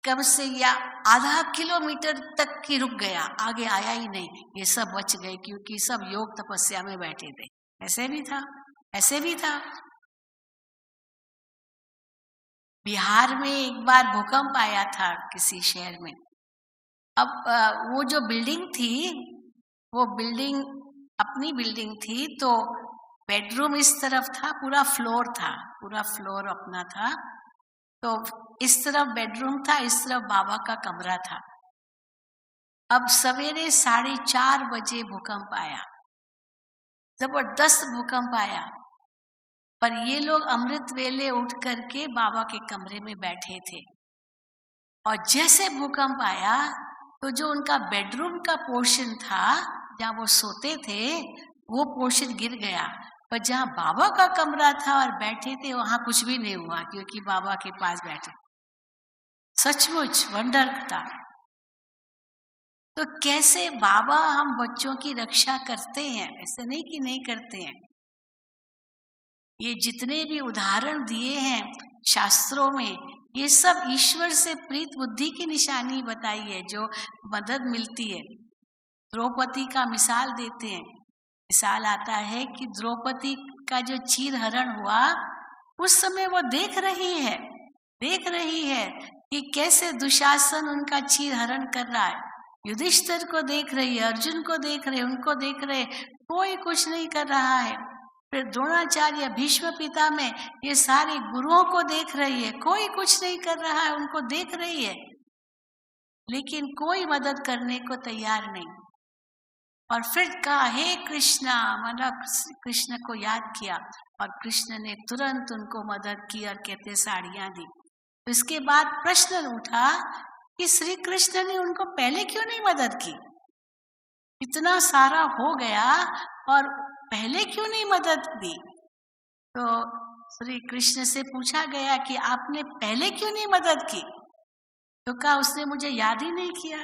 कम से या आधा किलोमीटर तक ही रुक गया, आगे आया ही नहीं। ये सब बच गए क्योंकि सब योग तपस्या में बैठे थे। ऐसे भी था। बिहार में एक बार भूकंप आया था किसी शहर में। अब वो जो बिल्डिंग थी, वो बिल्डिंग अपनी बिल्डिंग थी, तो बेडरूम इस तरफ था, पूरा फ्लोर अपना था। तो इस तरफ बेडरूम था, इस तरफ बाबा का कमरा था। अब सवेरे 4:30 बजे भूकंप आया, जबरदस्त भूकंप आया। पर ये लोग अमृत वेले उठ करके बाबा के कमरे में बैठे थे, और जैसे भूकंप आया तो जो उनका बेडरूम का पोर्शन था, जहाँ वो सोते थे, वो पोर्शन गिर गया। पर जहाँ बाबा का कमरा था और बैठे थे, वहां कुछ भी नहीं हुआ, क्योंकि बाबा के पास बैठे। सचमुच वंडर था। तो कैसे बाबा हम बच्चों की रक्षा करते हैं, ऐसे नहीं कि नहीं करते हैं। ये जितने भी उदाहरण दिए हैं शास्त्रों में, ये सब ईश्वर से प्रीत बुद्धि की निशानी बताई है, जो मदद मिलती है। द्रौपदी का मिसाल देते हैं। मिसाल आता है कि द्रौपदी का जो चीर हरण हुआ, उस समय वो देख रही है कि कैसे दुशासन उनका चीर हरण कर रहा है। युधिष्ठिर को देख रही है, अर्जुन को देख रहे, उनको देख रहे, कोई कुछ नहीं कर रहा है। फिर द्रोणाचार्य, भीष्म पितामह, ये सारे गुरुओं को देख रही है, कोई कुछ नहीं कर रहा है, उनको देख रही है, लेकिन कोई मदद करने को तैयार नहीं। और फिर कहा, हे कृष्णा, मतलब कृष्ण को याद किया, और कृष्ण ने तुरंत उनको मदद की और कहते साड़ियां दी। तो इसके बाद प्रश्न उठा कि श्री कृष्ण ने उनको पहले क्यों नहीं मदद की? इतना सारा हो गया और पहले क्यों नहीं मदद दी? तो श्री कृष्ण से पूछा गया कि आपने पहले क्यों नहीं मदद की? तो कहा, उसने मुझे याद ही नहीं किया।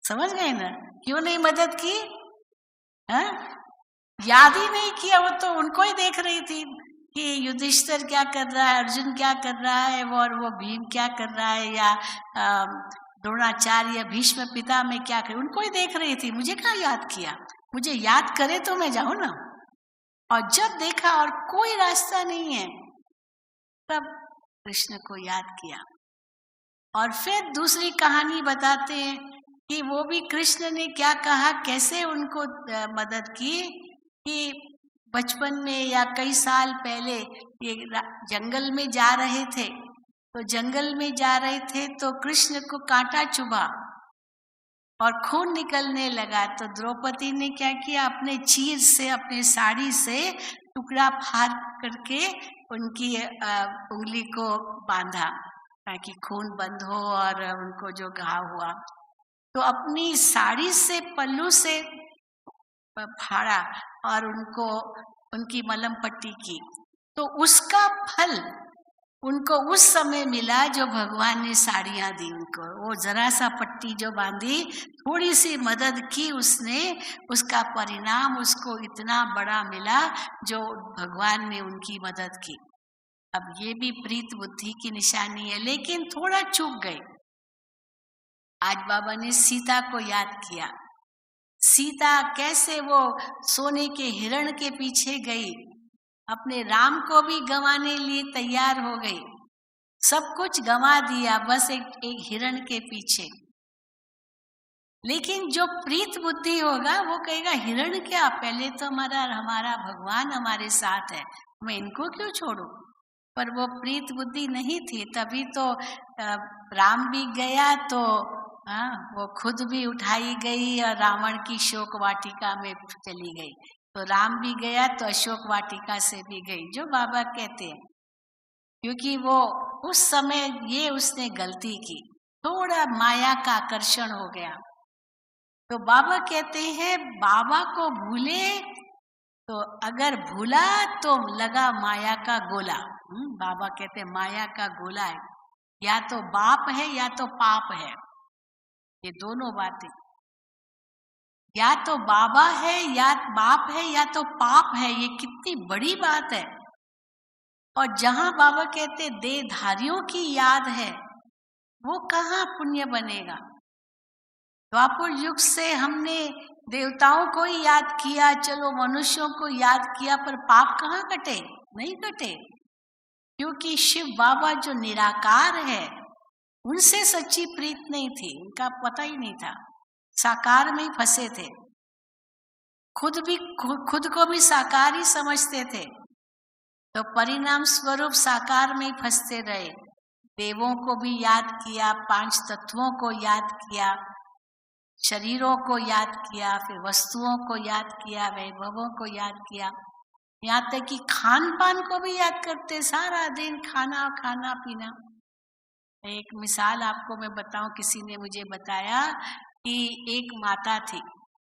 समझ गए ना, क्यों नहीं मदद की? याद ही नहीं किया। वो तो उनको ही देख रही थी कि युधिष्ठिर क्या कर रहा है, अर्जुन क्या कर रहा है, और वो भीम क्या कर रहा है, या द्रोणाचार्य, भीष्म पितामह क्या कर, उनको ही देख रही थी। मुझे कहाँ याद किया? मुझे याद करे तो मैं जाऊं ना। और जब देखा और कोई रास्ता नहीं है, तब कृष्ण को याद किया। और फिर दूसरी कहानी बताते हैं कि वो भी कृष्ण ने क्या कहा, कैसे उनको मदद की। कि बचपन में या कई साल पहले ये जंगल में जा रहे थे, तो कृष्ण को कांटा चुभा और खून निकलने लगा। तो द्रौपदी ने क्या किया, अपने चीर से, अपने साड़ी से टुकड़ा फाड़ करके उनकी उंगली को बांधा, ताकि खून बंद हो और उनको जो घाव हुआ। तो अपनी साड़ी से, पल्लू से फाड़ा और उनको उनकी मलम पट्टी की। तो उसका फल उनको उस समय मिला जो भगवान ने साड़ियां दी उनको। वो जरा सा पट्टी जो बांधी, थोड़ी सी मदद की उसने, उसका परिणाम उसको इतना बड़ा मिला जो भगवान ने उनकी मदद की। अब ये भी प्रीत बुद्धि की निशानी है, लेकिन थोड़ा चूक गए। आज बाबा ने सीता को याद किया। सीता कैसे वो सोने के हिरण के पीछे गई, अपने राम को भी गंवाने लिए तैयार हो गई, सब कुछ गंवा दिया बस एक हिरण के पीछे। लेकिन जो प्रीत बुद्धि होगा वो कहेगा, हिरण क्या, पहले तो हमारा भगवान हमारे साथ है, मैं इनको क्यों छोड़ूं? पर वो प्रीत बुद्धि नहीं थी। तभी तो राम भी गया तो वो खुद भी उठाई गई और रावण की शोक वाटिका में चली गई। तो राम भी गया तो अशोक वाटिका से भी गई, जो बाबा कहते हैं, क्योंकि वो उस समय ये उसने गलती की, थोड़ा माया का आकर्षण हो गया। तो बाबा कहते हैं, बाबा को भूले तो अगर भूला तो लगा माया का गोला। बाबा कहते हैं माया का गोला है, या तो बाप है या तो पाप है। ये दोनों बातें, या तो बाबा है या बाप है या तो पाप है। ये कितनी बड़ी बात है। और जहां बाबा कहते देहधारियों की याद है, वो कहाँ पुण्य बनेगा? द्वापर युग से हमने देवताओं को ही याद किया, चलो मनुष्यों को याद किया, पर पाप कहाँ कटे? नहीं कटे। क्योंकि शिव बाबा जो निराकार है, उनसे सच्ची प्रीत नहीं थी, उनका पता ही नहीं था, साकार में ही फंसे थे, खुद को भी साकार ही समझते थे, तो परिणाम स्वरूप साकार में ही फंसते रहे। देवों को भी याद किया, 5 तत्वों को याद किया, शरीरों को याद किया, फिर वस्तुओं को याद किया, वैभवों को याद किया, यहाँ तक कि खान पान को भी याद करते, सारा दिन खाना खाना पीना। एक मिसाल आपको मैं बताऊं, किसी ने मुझे बताया कि एक माता थी,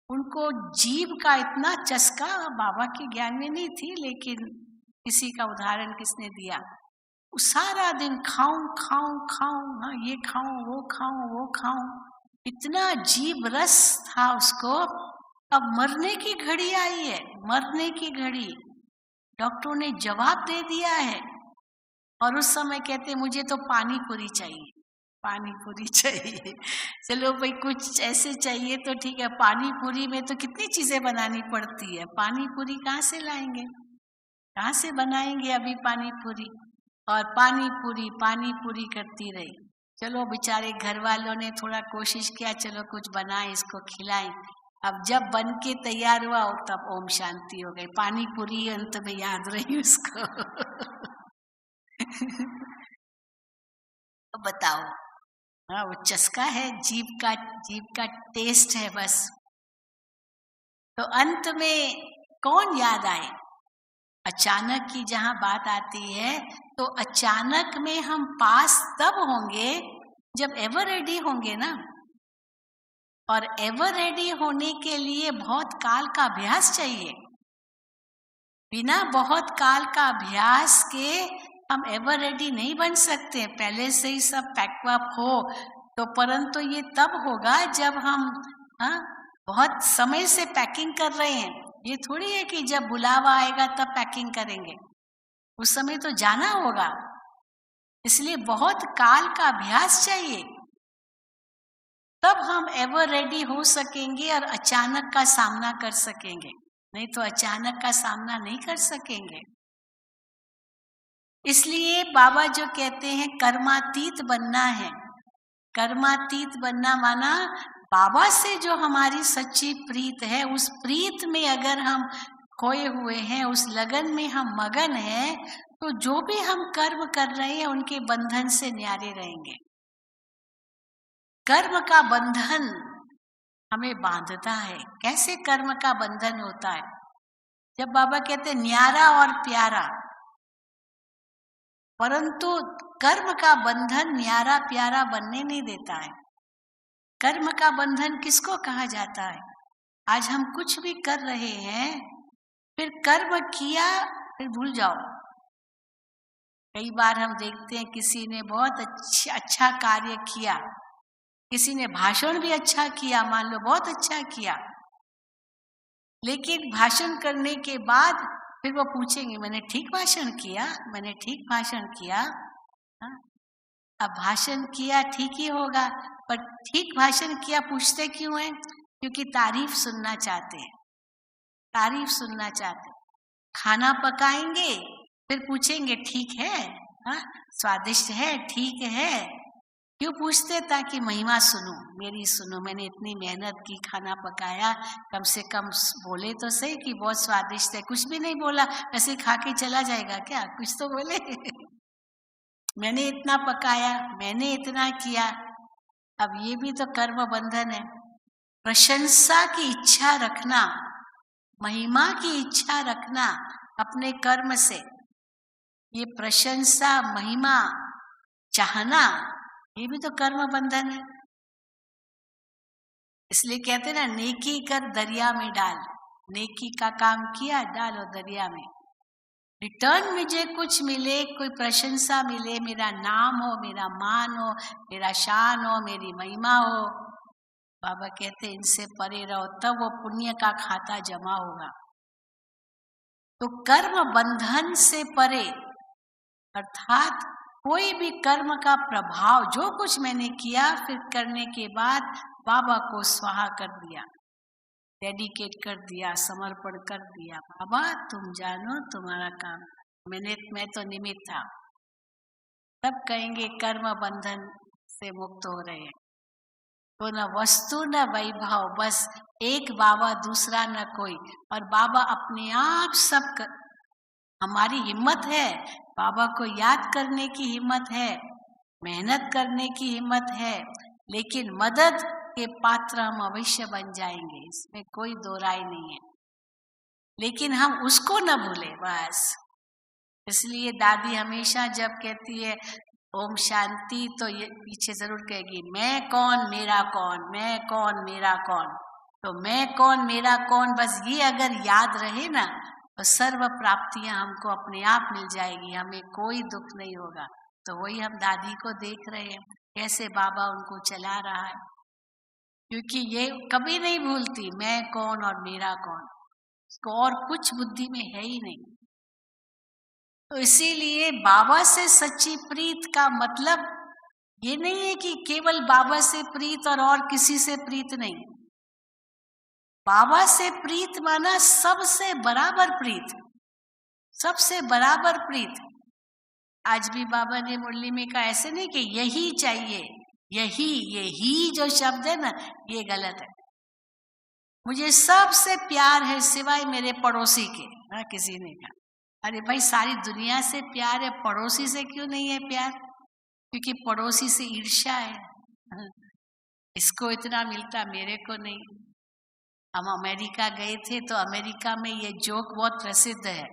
उनको जीभ का इतना चस्का, बाबा के ज्ञान में नहीं थी, लेकिन किसी का उदाहरण किसने दिया, सारा दिन खाऊं खाऊं खाऊं, हाँ ये खाऊं वो खाऊं वो खाऊं, इतना जीभ रस था उसको। अब मरने की घड़ी आई है, मरने की घड़ी, डॉक्टरों ने जवाब दे दिया है, और उस समय कहते मुझे तो पानी पूरी चाहिए, पानी पूरी चाहिए। चलो भाई कुछ ऐसे चाहिए तो ठीक है, पानी पूरी में तो कितनी चीजें बनानी पड़ती है, पानी पूरी कहाँ से लाएंगे, कहाँ से बनाएंगे अभी पानी पूरी, और पानी पूरी करती रही। चलो बेचारे घर वालों ने थोड़ा कोशिश किया, चलो कुछ बनाए इसको खिलाएं। अब जब बन के तैयार हुआ तब ओम शांति हो गई, पानी पूरी अंत में याद रही उसको। तो बताओ, हाँ वो चस्का है, जीभ का टेस्ट है बस। तो अंत में कौन याद आए, अचानक की जहां बात आती है, तो अचानक में हम पास तब होंगे जब एवर रेडी होंगे ना, और एवर रेडी होने के लिए बहुत काल का अभ्यास चाहिए। बिना बहुत काल का अभ्यास के हम एवर रेडी नहीं बन सकते, पहले से ही सब पैकअप हो तो, परंतु ये तब होगा जब हम बहुत समय से पैकिंग कर रहे हैं। ये थोड़ी है कि जब बुलावा आएगा तब पैकिंग करेंगे, उस समय तो जाना होगा, इसलिए बहुत काल का अभ्यास चाहिए, तब हम एवर रेडी हो सकेंगे और अचानक का सामना कर सकेंगे, नहीं तो अचानक का सामना नहीं कर सकेंगे। इसलिए बाबा जो कहते हैं कर्मातीत बनना है, कर्मातीत बनना माना बाबा से जो हमारी सच्ची प्रीत है, उस प्रीत में अगर हम खोए हुए हैं, उस लगन में हम मगन हैं, तो जो भी हम कर्म कर रहे हैं उनके बंधन से न्यारे रहेंगे। कर्म का बंधन हमें बांधता है। कैसे कर्म का बंधन होता है, जब बाबा कहते हैं न्यारा और प्यारा, परंतु कर्म का बंधन न्यारा प्यारा बनने नहीं देता है। कर्म का बंधन किसको कहा जाता है, आज हम कुछ भी कर रहे हैं, फिर कर्म किया फिर भूल जाओ। कई बार हम देखते हैं किसी ने बहुत अच्छा कार्य किया, किसी ने भाषण भी अच्छा किया, मान लो बहुत अच्छा किया, लेकिन भाषण करने के बाद फिर वो पूछेंगे मैंने ठीक भाषण किया, मैंने ठीक भाषण किया। अब भाषण किया ठीक ही होगा, पर ठीक भाषण किया पूछते क्यों हैं, क्योंकि तारीफ सुनना चाहते हैं, तारीफ सुनना चाहते। खाना पकाएंगे फिर पूछेंगे ठीक है, स्वादिष्ट है, ठीक है, क्यों पूछते, ताकि महिमा सुनो, मेरी सुनो, मैंने इतनी मेहनत की, खाना पकाया, कम से कम बोले तो सही कि बहुत स्वादिष्ट है। कुछ भी नहीं बोला, ऐसे खा के चला जाएगा क्या, कुछ तो बोले। मैंने इतना पकाया, मैंने इतना किया। अब ये भी तो कर्म बंधन है। प्रशंसा की इच्छा रखना, महिमा की इच्छा रखना अपने कर्म से, ये प्रशंसा महिमा चाहना, ये भी तो कर्म बंधन है। इसलिए कहते हैं ना, नेकी कर दरिया में डाल, नेकी का काम किया डालो दरिया में, रिटर्न मुझे कुछ मिले, कोई प्रशंसा मिले, मेरा नाम हो, मेरा मान हो, मेरा शान हो, मेरी महिमा हो, बाबा कहते हैं इनसे परे रहो, तब वो पुण्य का खाता जमा होगा। तो कर्म बंधन से परे, अर्थात कोई भी कर्म का प्रभाव, जो कुछ मैंने किया फिर करने के बाद बाबा को स्वाहा कर दिया, डेडिकेट कर दिया, समर्पण कर दिया, बाबा तुम जानो तुम्हारा काम, मैं तो निमित्त था, तब कहेंगे कर्म बंधन से मुक्त हो रहे हैं। तो न वस्तु न वैभव, बस एक बाबा, दूसरा न कोई। और बाबा अपने आप सब हमारी हिम्मत है, बाबा को याद करने की हिम्मत है, मेहनत करने की हिम्मत है, लेकिन मदद के पात्र हम अवश्य बन जाएंगे, इसमें कोई दो राय नहीं है। लेकिन हम उसको न भूले बस। इसलिए दादी हमेशा जब कहती है ओम शांति, तो ये पीछे जरूर कहेगी मैं कौन मेरा कौन, मैं कौन मेरा कौन। तो मैं कौन मेरा कौन, बस ये अगर याद रहे ना, तो सर्व प्राप्तियां हमको अपने आप मिल जाएगी, हमें कोई दुख नहीं होगा। तो वही हम दादी को देख रहे हैं कैसे बाबा उनको चला रहा है, क्योंकि ये कभी नहीं भूलती मैं कौन और मेरा कौन, इसको और कुछ बुद्धि में है ही नहीं। तो इसीलिए बाबा से सच्ची प्रीत का मतलब ये नहीं है कि केवल बाबा से प्रीत और किसी से प्रीत नहीं। बाबा से प्रीत माना सबसे बराबर प्रीत, सबसे बराबर प्रीत। आज भी बाबा ने मुरली में कहा, ऐसे नहीं कि यही चाहिए, यही जो शब्द है ना, ये गलत है। मुझे सबसे प्यार है सिवाय मेरे पड़ोसी के। हाँ, किसी ने कहा अरे भाई सारी दुनिया से प्यार है, पड़ोसी से क्यों नहीं है प्यार? क्योंकि पड़ोसी से ईर्ष्या है, इसको इतना मिलता मेरे को नहीं। हम अमेरिका गए थे तो अमेरिका में ये जोक बहुत प्रसिद्ध है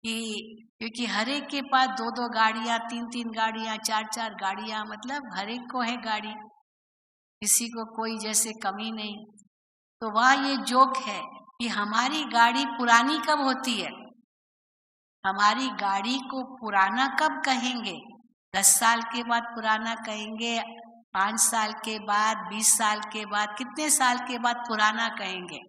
कि क्योंकि हर एक के पास 2-2 गाड़ियां, 3-3 गाड़ियां, 4-4 गाड़ियां, मतलब हर एक को है गाड़ी, किसी को कोई जैसे कमी नहीं। तो वहाँ ये जोक है कि हमारी गाड़ी पुरानी कब होती है, हमारी गाड़ी को पुराना कब कहेंगे? 10 साल के बाद पुराना कहेंगे, 5 साल के बाद, 20 साल के बाद, कितने साल के बाद पुराना कहेंगे?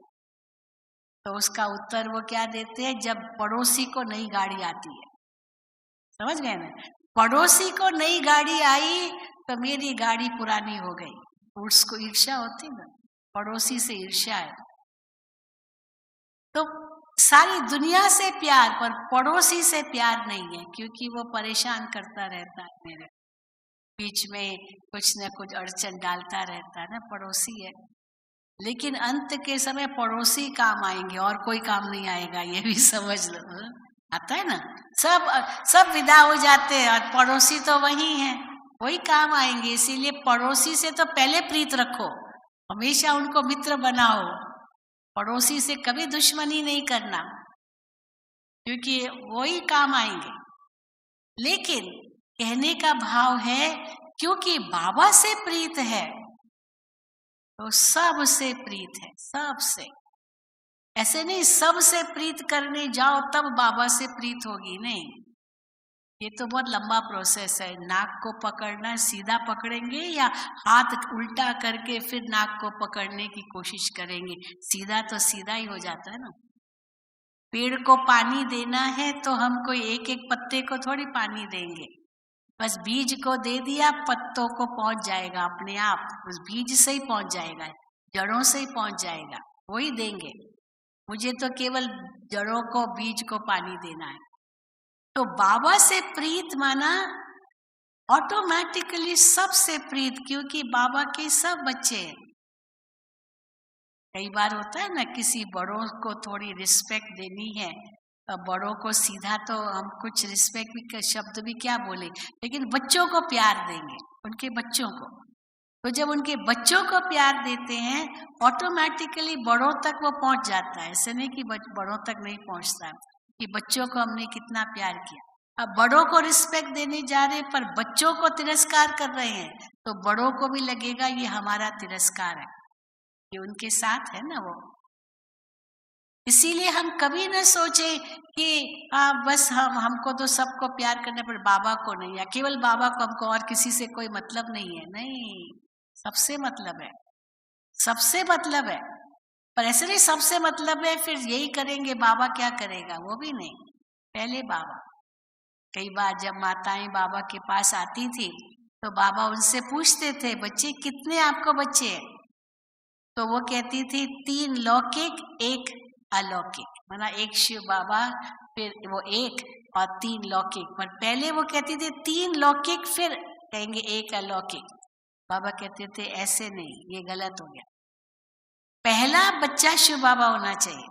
तो उसका उत्तर वो क्या देते हैं, जब पड़ोसी को नई गाड़ी आती है। समझ गए ना? पड़ोसी को नई गाड़ी आई तो मेरी गाड़ी पुरानी हो गई, उसको ईर्ष्या होती ना, पड़ोसी से ईर्ष्या है। तो सारी दुनिया से प्यार, पर पड़ोसी से प्यार नहीं है, क्योंकि वो परेशान करता रहता है, मेरे बीच में कुछ न कुछ अड़चन डालता रहता है ना, पड़ोसी है। लेकिन अंत के समय पड़ोसी काम आएंगे और कोई काम नहीं आएगा, ये भी समझ लो। आता है ना, सब विदा हो जाते हैं और पड़ोसी तो वही है, वही काम आएंगे। इसीलिए पड़ोसी से तो पहले प्रीत रखो, हमेशा उनको मित्र बनाओ, पड़ोसी से कभी दुश्मनी नहीं करना, क्योंकि वही काम आएंगे। लेकिन कहने का भाव है क्योंकि बाबा से प्रीत है तो सबसे प्रीत है, सबसे। ऐसे नहीं सबसे प्रीत करने जाओ तब बाबा से प्रीत होगी, नहीं, ये तो बहुत लंबा प्रोसेस है। नाक को पकड़ना, सीधा पकड़ेंगे या हाथ उल्टा करके फिर नाक को पकड़ने की कोशिश करेंगे? सीधा तो सीधा ही हो जाता है ना। पेड़ को पानी देना है तो हम कोई एक एक पत्ते को थोड़ी पानी देंगे, बस बीज को दे दिया, पत्तों को पहुंच जाएगा अपने आप, उस बीज से ही पहुंच जाएगा, जड़ों से ही पहुंच जाएगा, वही देंगे। मुझे तो केवल जड़ों को, बीज को पानी देना है। तो बाबा से प्रीत माना ऑटोमेटिकली सबसे प्रीत, क्योंकि बाबा के सब बच्चे हैं। कई बार होता है ना, किसी बड़ों को थोड़ी रिस्पेक्ट देनी है, बड़ों को सीधा तो हम कुछ रिस्पेक्ट भी शब्द भी क्या बोले, लेकिन बच्चों को प्यार देंगे, उनके बच्चों को। तो जब उनके बच्चों को प्यार देते हैं ऑटोमेटिकली बड़ों तक वो पहुंच जाता है। ऐसे नहीं कि बड़ों तक नहीं पहुंचता, कि बच्चों को हमने कितना प्यार किया। अब बड़ों को रिस्पेक्ट देने जा रहे हैं पर बच्चों को तिरस्कार कर रहे हैं, तो बड़ों को भी लगेगा ये हमारा तिरस्कार है, ये उनके साथ है ना वो। इसीलिए हम कभी न सोचे कि बस हमको तो सबको प्यार करना पर बाबा को नहीं, या केवल बाबा को, हमको और किसी से कोई मतलब नहीं है। नहीं, सबसे मतलब है, सबसे मतलब है। पर ऐसे नहीं सबसे मतलब है फिर यही करेंगे, बाबा क्या करेगा, वो भी नहीं, पहले बाबा। कई बार जब माताएं बाबा के पास आती थी तो बाबा उनसे पूछते थे, बच्चे कितने आपको बच्चे हैं? तो वो कहती थी 3 लौकिक 1 अलौकिक, माना एक शिव बाबा, फिर वो एक, और 3 लौकिक। पर पहले वो कहते थे 3 लौकिक, फिर कहेंगे 1 अलौकिक। बाबा कहते थे ऐसे नहीं, ये गलत हो गया। पहला बच्चा शिव बाबा होना चाहिए।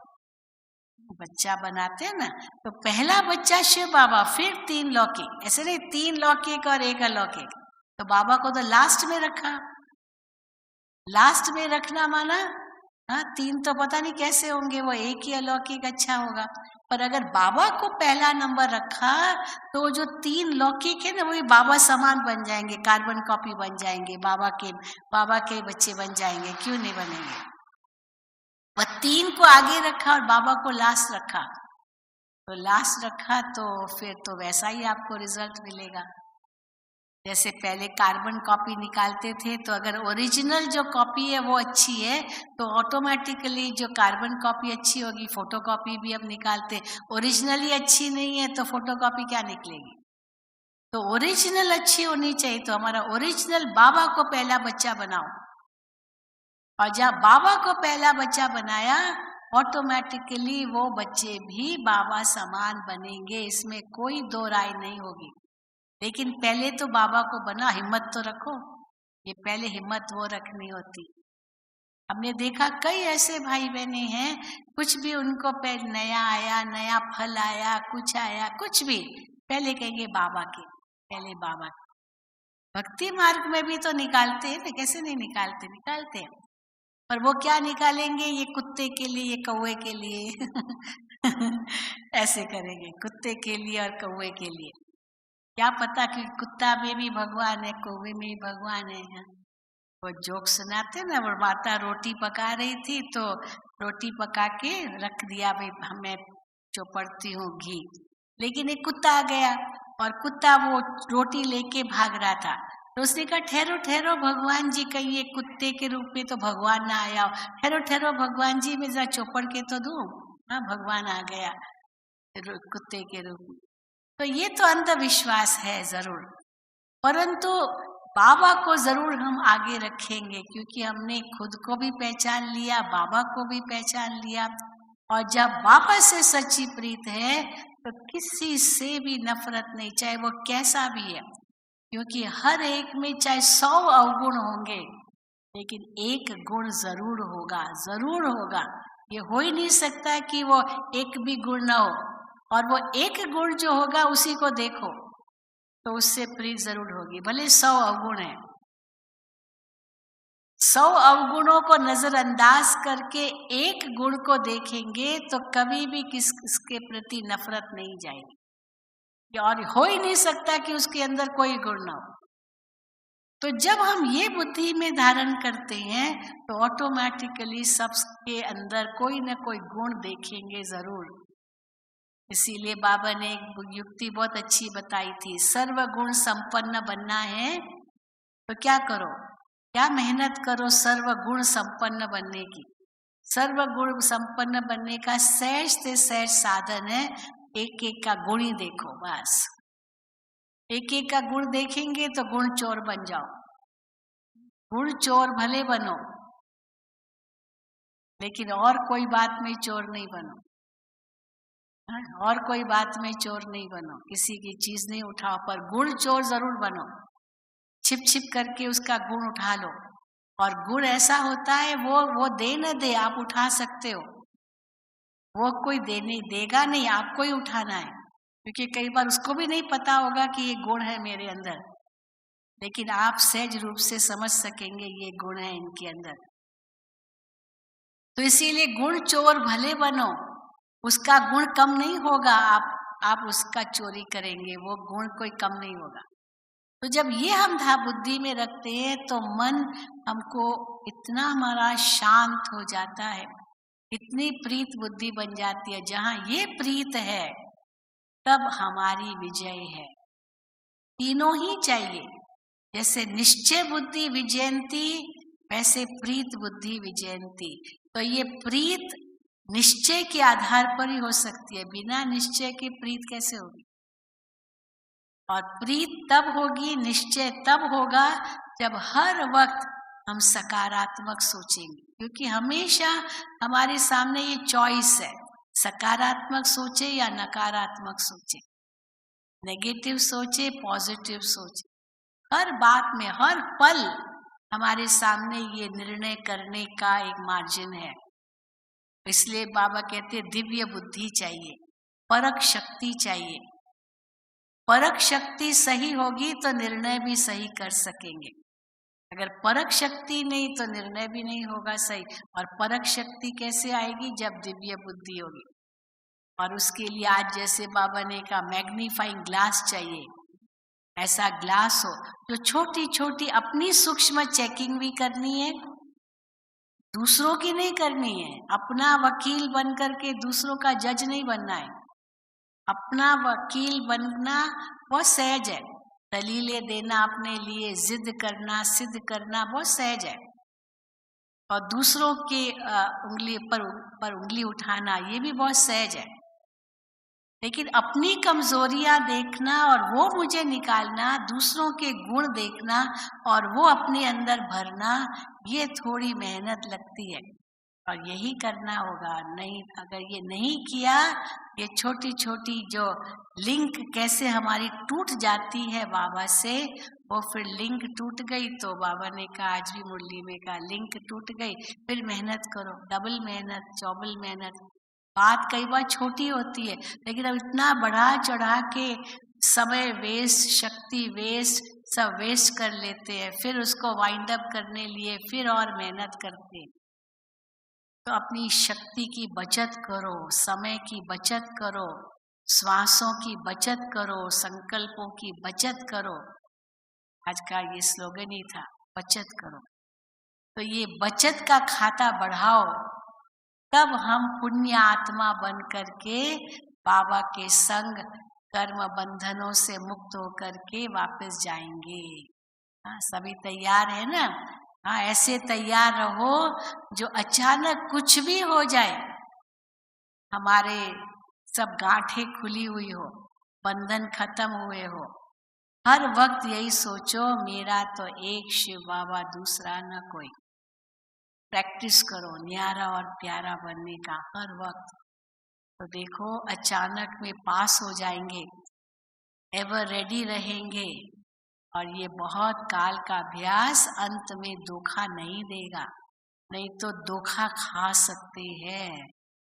बच्चा बनाते हैं ना, तो पहला बच्चा शिव बाबा, फिर 3 लौकिक। ऐसे नहीं 3 लौकिक और 1 अलौकिक। तो बाबा को तो लास्ट में रखा। लास्ट में रखना माना, हाँ 3 तो पता नहीं कैसे होंगे, वो 1 ही अलौकिक अच्छा होगा। पर अगर बाबा को पहला नंबर रखा तो जो 3 लौकिक है ना, वही बाबा समान बन जाएंगे, कार्बन कॉपी बन जाएंगे, बाबा के बच्चे बन जाएंगे। क्यों नहीं बनेंगे? वह 3 को आगे रखा और बाबा को लास्ट रखा। तो लास्ट रखा तो फिर तो वैसा ही आपको रिजल्ट मिलेगा। जैसे पहले कार्बन कॉपी निकालते थे, तो अगर ओरिजिनल जो कॉपी है वो अच्छी है तो ऑटोमेटिकली जो कार्बन कॉपी अच्छी होगी, फोटो कॉपी भी अब निकालते। ओरिजिनली अच्छी नहीं है तो फोटो कॉपी क्या निकलेगी? तो ओरिजिनल अच्छी होनी चाहिए। तो हमारा ओरिजिनल बाबा को पहला बच्चा बनाओ, और जब बाबा को पहला बच्चा बनाया ऑटोमेटिकली वो बच्चे भी बाबा समान बनेंगे, इसमें कोई दो राय नहीं होगी। लेकिन पहले तो बाबा को बना, हिम्मत तो रखो। ये पहले हिम्मत वो रखनी होती। हमने देखा कई ऐसे भाई बहने हैं, कुछ भी उनको नया आया, नया फल आया, कुछ आया, कुछ भी पहले कहेंगे बाबा के, पहले बाबा के। भक्ति मार्ग में भी तो निकालते हैं ना, कैसे नहीं निकालते? निकालते हैं। पर वो क्या निकालेंगे? ये कुत्ते के लिए, ये कौवे के लिए ऐसे करेंगे, कुत्ते के लिए और कौवे के लिए। क्या पता कि कुत्ता में भी भगवान है, कौवे में भी भगवान है। वो जोक सुनाते ना, वो माता रोटी पका रही थी तो रोटी पका के रख दिया, भाई मैं चौपड़ती हूँ घी। लेकिन एक कुत्ता आ गया और कुत्ता वो रोटी लेके भाग रहा था। तो उसने कहा ठहरो ठहरो भगवान जी, कहीं ये कुत्ते के रूप में तो भगवान ना आया हो। ठहरो ठहरो भगवान जी, मैं जरा चौपड़ के तो दूं। हाँ, भगवान आ गया कुत्ते के रूप में। तो ये तो अंधविश्वास है जरूर, परंतु बाबा को जरूर हम आगे रखेंगे, क्योंकि हमने खुद को भी पहचान लिया, बाबा को भी पहचान लिया। और जब बाबा से सच्ची प्रीत है तो किसी से भी नफरत नहीं, चाहे वो कैसा भी है। क्योंकि हर एक में चाहे 100 अवगुण होंगे, लेकिन एक गुण जरूर होगा, जरूर होगा। ये हो ही नहीं सकता कि वो एक भी गुण ना हो। और वो एक गुण जो होगा उसी को देखो तो उससे प्रीत जरूर होगी, भले 100 अवगुण है। 100 अवगुणों को नजरअंदाज करके एक गुण को देखेंगे तो कभी भी किसके प्रति नफरत नहीं जाएगी। और हो ही नहीं सकता कि उसके अंदर कोई गुण ना हो। तो जब हम ये बुद्धि में धारण करते हैं तो ऑटोमेटिकली सबके अंदर कोई ना कोई गुण देखेंगे जरूर। इसीलिए बाबा ने एक युक्ति बहुत अच्छी बताई थी, सर्वगुण संपन्न बनना है तो क्या करो, क्या मेहनत करो सर्वगुण संपन्न बनने की। सर्वगुण संपन्न बनने का सहज से सहज साधन है, एक एक का गुण ही देखो बस। एक एक का गुण देखेंगे तो गुण चोर बन जाओ। गुण चोर भले बनो, लेकिन और कोई बात में चोर नहीं बनो। और कोई बात में चोर नहीं बनो, किसी की चीज नहीं उठाओ, पर गुण चोर जरूर बनो। छिप छिप करके उसका गुण उठा लो। और गुण ऐसा होता है वो दे न दे, आप उठा सकते हो। वो कोई देने देगा नहीं, आपको ही उठाना है। क्योंकि कई बार उसको भी नहीं पता होगा कि ये गुण है मेरे अंदर, लेकिन आप सहज रूप से समझ सकेंगे ये गुण है इनके अंदर। तो इसीलिए गुण चोर भले बनो, उसका गुण कम नहीं होगा। आप उसका चोरी करेंगे, वो गुण कोई कम नहीं होगा। तो जब ये हम बुद्धि में रखते हैं तो मन हमको इतना हमारा शांत हो जाता है, इतनी प्रीत बुद्धि बन जाती है। जहाँ ये प्रीत है तब हमारी विजय है। तीनों ही चाहिए, जैसे निश्चय बुद्धि विजयंती, वैसे प्रीत बुद्धि विजयंती। तो ये प्रीत निश्चय के आधार पर ही हो सकती है, बिना निश्चय के प्रीत कैसे होगी। और प्रीत तब होगी, निश्चय तब होगा जब हर वक्त हम सकारात्मक सोचेंगे। क्योंकि हमेशा हमारे सामने ये चॉइस है, सकारात्मक सोचे या नकारात्मक सोचे। नेगेटिव सोचे, पॉजिटिव सोचे। हर बात में, हर पल हमारे सामने ये निर्णय करने का एक मार्जिन है। इसलिए बाबा कहते हैं दिव्य बुद्धि चाहिए, परख शक्ति चाहिए। परख शक्ति सही होगी तो निर्णय भी सही कर सकेंगे। अगर परख शक्ति नहीं तो निर्णय भी नहीं होगा सही। और परख शक्ति कैसे आएगी? जब दिव्य बुद्धि होगी। और उसके लिए आज जैसे बाबा ने कहा मैग्नीफाइंग ग्लास चाहिए। ऐसा ग्लास हो जो छोटी छोटी अपनी सूक्ष्म चेकिंग भी करनी है, दूसरों की नहीं करनी है। अपना वकील बन करके दूसरों का जज नहीं बनना है। अपना वकील बनना बहुत सहज है। दलीलें देना अपने लिए, जिद करना, सिद्ध करना बहुत सहज है। और दूसरों के उंगली पर उंगली उठाना ये भी बहुत सहज है। लेकिन अपनी कमजोरियां देखना और वो मुझे निकालना, दूसरों के गुण देखना और वो अपने अंदर भरना, ये थोड़ी मेहनत लगती है। और यही करना होगा। नहीं, अगर ये नहीं किया, ये छोटी छोटी जो लिंक कैसे हमारी टूट जाती है बाबा से, वो फिर लिंक टूट गई तो बाबा ने कहा, आज भी मुरली में कहा, लिंक टूट गई फिर मेहनत करो, डबल मेहनत, चौबल मेहनत। बात कई बार छोटी होती है, लेकिन अब इतना बढ़ा चढ़ा के समय वेस्ट, शक्ति वेस्ट, सब वेस्ट कर लेते हैं। फिर उसको वाइंड अप करने लिए फिर और मेहनत करते हैं। तो अपनी शक्ति की बचत करो, समय की बचत करो, श्वासों की बचत करो, संकल्पों की बचत करो। आज का ये स्लोगन ही था, बचत करो। तो ये बचत का खाता बढ़ाओ, तब हम पुण्य आत्मा बन करके बाबा के संग कर्म बंधनों से मुक्त होकर के वापस जाएंगे। हाँ, सभी तैयार है ना? हाँ, ऐसे तैयार रहो जो अचानक कुछ भी हो जाए, हमारे सब गांठें खुली हुई हो, बंधन खत्म हुए हो। हर वक्त यही सोचो, मेरा तो एक शिव बाबा, दूसरा न कोई। प्रैक्टिस करो न्यारा और प्यारा बनने का हर वक्त। तो देखो अचानक में पास हो जाएंगे, एवर रेडी रहेंगे। और ये बहुत काल का अभ्यास अंत में धोखा नहीं देगा, नहीं तो धोखा खा सकते हैं।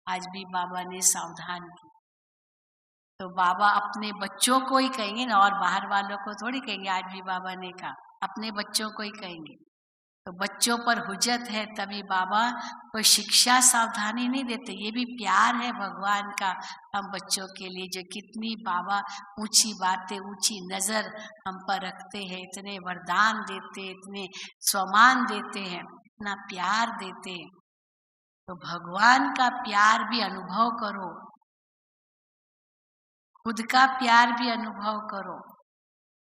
आज भी बाबा ने सावधान की। तो बाबा अपने बच्चों को ही कहेंगे ना, और बाहर वालों को थोड़ी कहेंगे। आज भी बाबा ने कहा अपने बच्चों को ही कहेंगे। तो बच्चों पर हुज्जत है, तभी बाबा कोई शिक्षा सावधानी नहीं देते। ये भी प्यार है भगवान का हम बच्चों के लिए, जो कितनी बाबा ऊंची बातें, ऊंची नजर हम पर रखते हैं, इतने वरदान देते, इतने सम्मान देते हैं, इतना प्यार देते हैं। तो भगवान का प्यार भी अनुभव करो, खुद का प्यार भी अनुभव करो,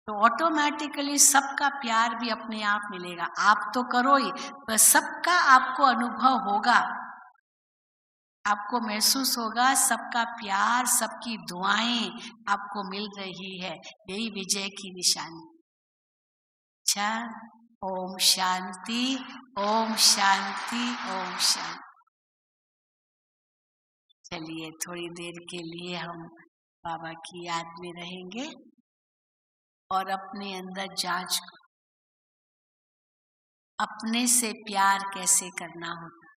तो ऑटोमेटिकली सबका प्यार भी अपने आप मिलेगा। आप तो करो ही, पर सबका आपको अनुभव होगा, आपको महसूस होगा सबका प्यार, सबकी दुआएं आपको मिल रही है। यही विजय की निशानी। अच्छा, ओम शांति, ओम शांति, ओम शांति। चलिए थोड़ी देर के लिए हम बाबा की याद में रहेंगे और अपने अंदर जांच करो, अपने से प्यार कैसे करना होता।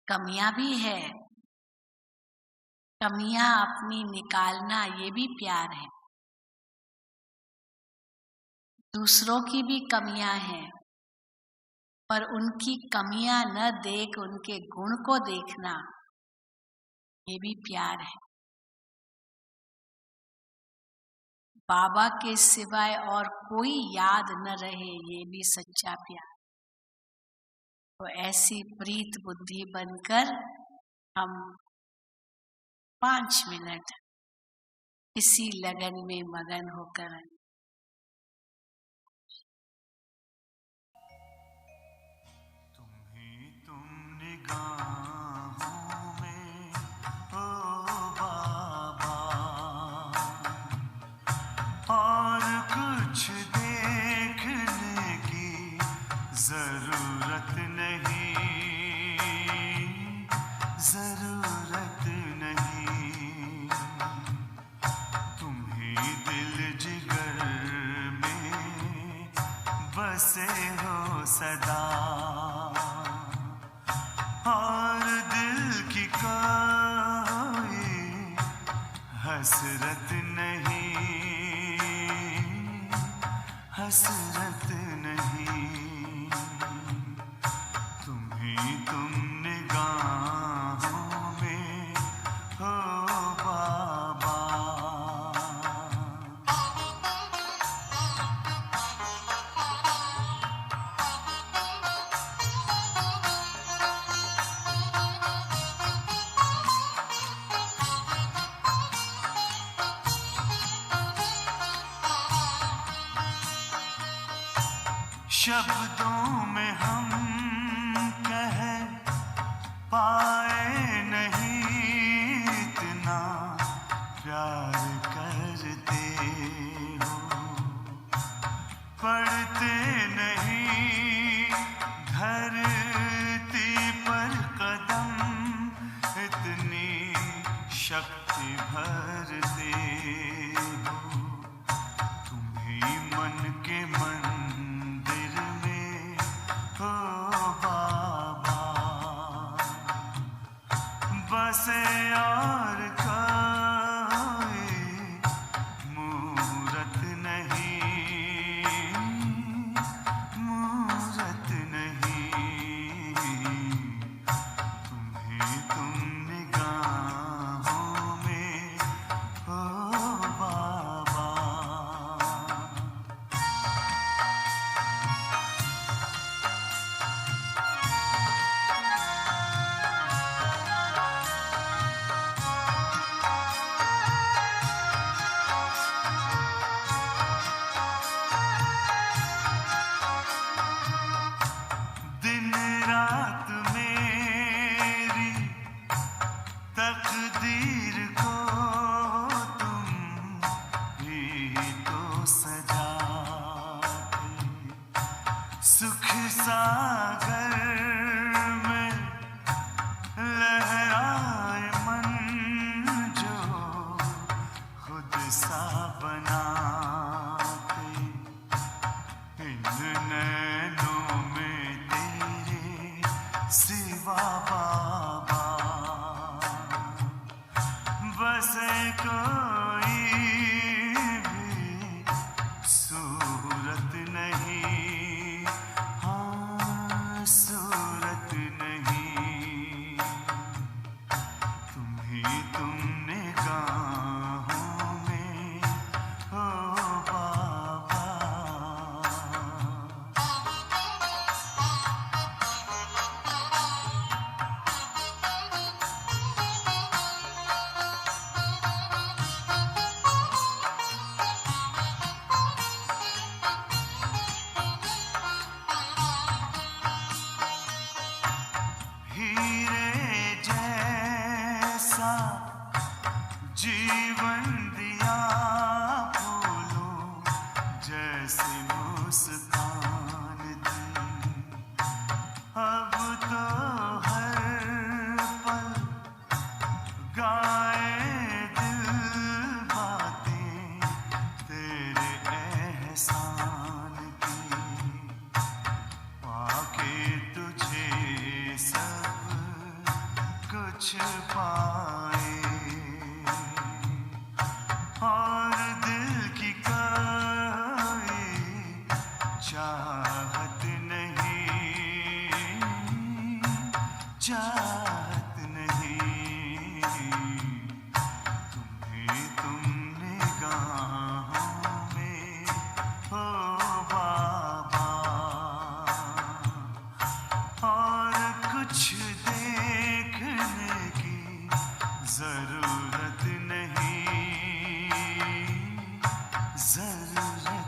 कमियां भी है, कमियां अपनी निकालना ये भी प्यार है। दूसरों की भी कमियां हैं, पर उनकी कमियां न देख उनके गुण को देखना, ये भी प्यार है। बाबा के सिवाय और कोई याद न रहे, ये भी सच्चा प्यार। तो ऐसी प्रीत बुद्धि बनकर हम 5 मिनट इसी लगन में मगन होकर तुम निगाहों में ओ बाबा, और कुछ देखने की जरूरत नहीं, जरूरत नहीं। बसे हो सदा, और दिल की कोई हसरत नहीं, हसरत नहीं। तुम निगाहों में हो बाबा। शब्दों में हम कह पाए नहीं, इतना प्यार करते हो। पढ़ते नहीं धरती पर कदम, इतनी शक्ति भरते हो। तुम्ही मन के मंदिर में हो बाबा, बसे और कोई मूरत नहीं, मूरत नहीं। तुम निगाहों में हो बाबा। दिन रात मेरी तकदीर को तुम ही तो सजाते। सुख सागर में लहराए मन जो खुद सा बनाते। इन नैनों में तेरे सिवा बाबा, बसे कोई भी सूरत नहीं, हाँ सूरत नहीं। तुम निगाहों में हो बाबा। हीरे जैसा जीवन दिया, फूलों जैसी मुस्कान दी। अब तो हर पल गाए दिल बातें तेरे एहसान की। पाके तुझे सब कुछ पाए, और दिल की कोई चाहत नहीं, चाहत नहीं। तुम निगाहों में हो बाबा, और कुछ देखने की जरूरत नहीं, जरूरत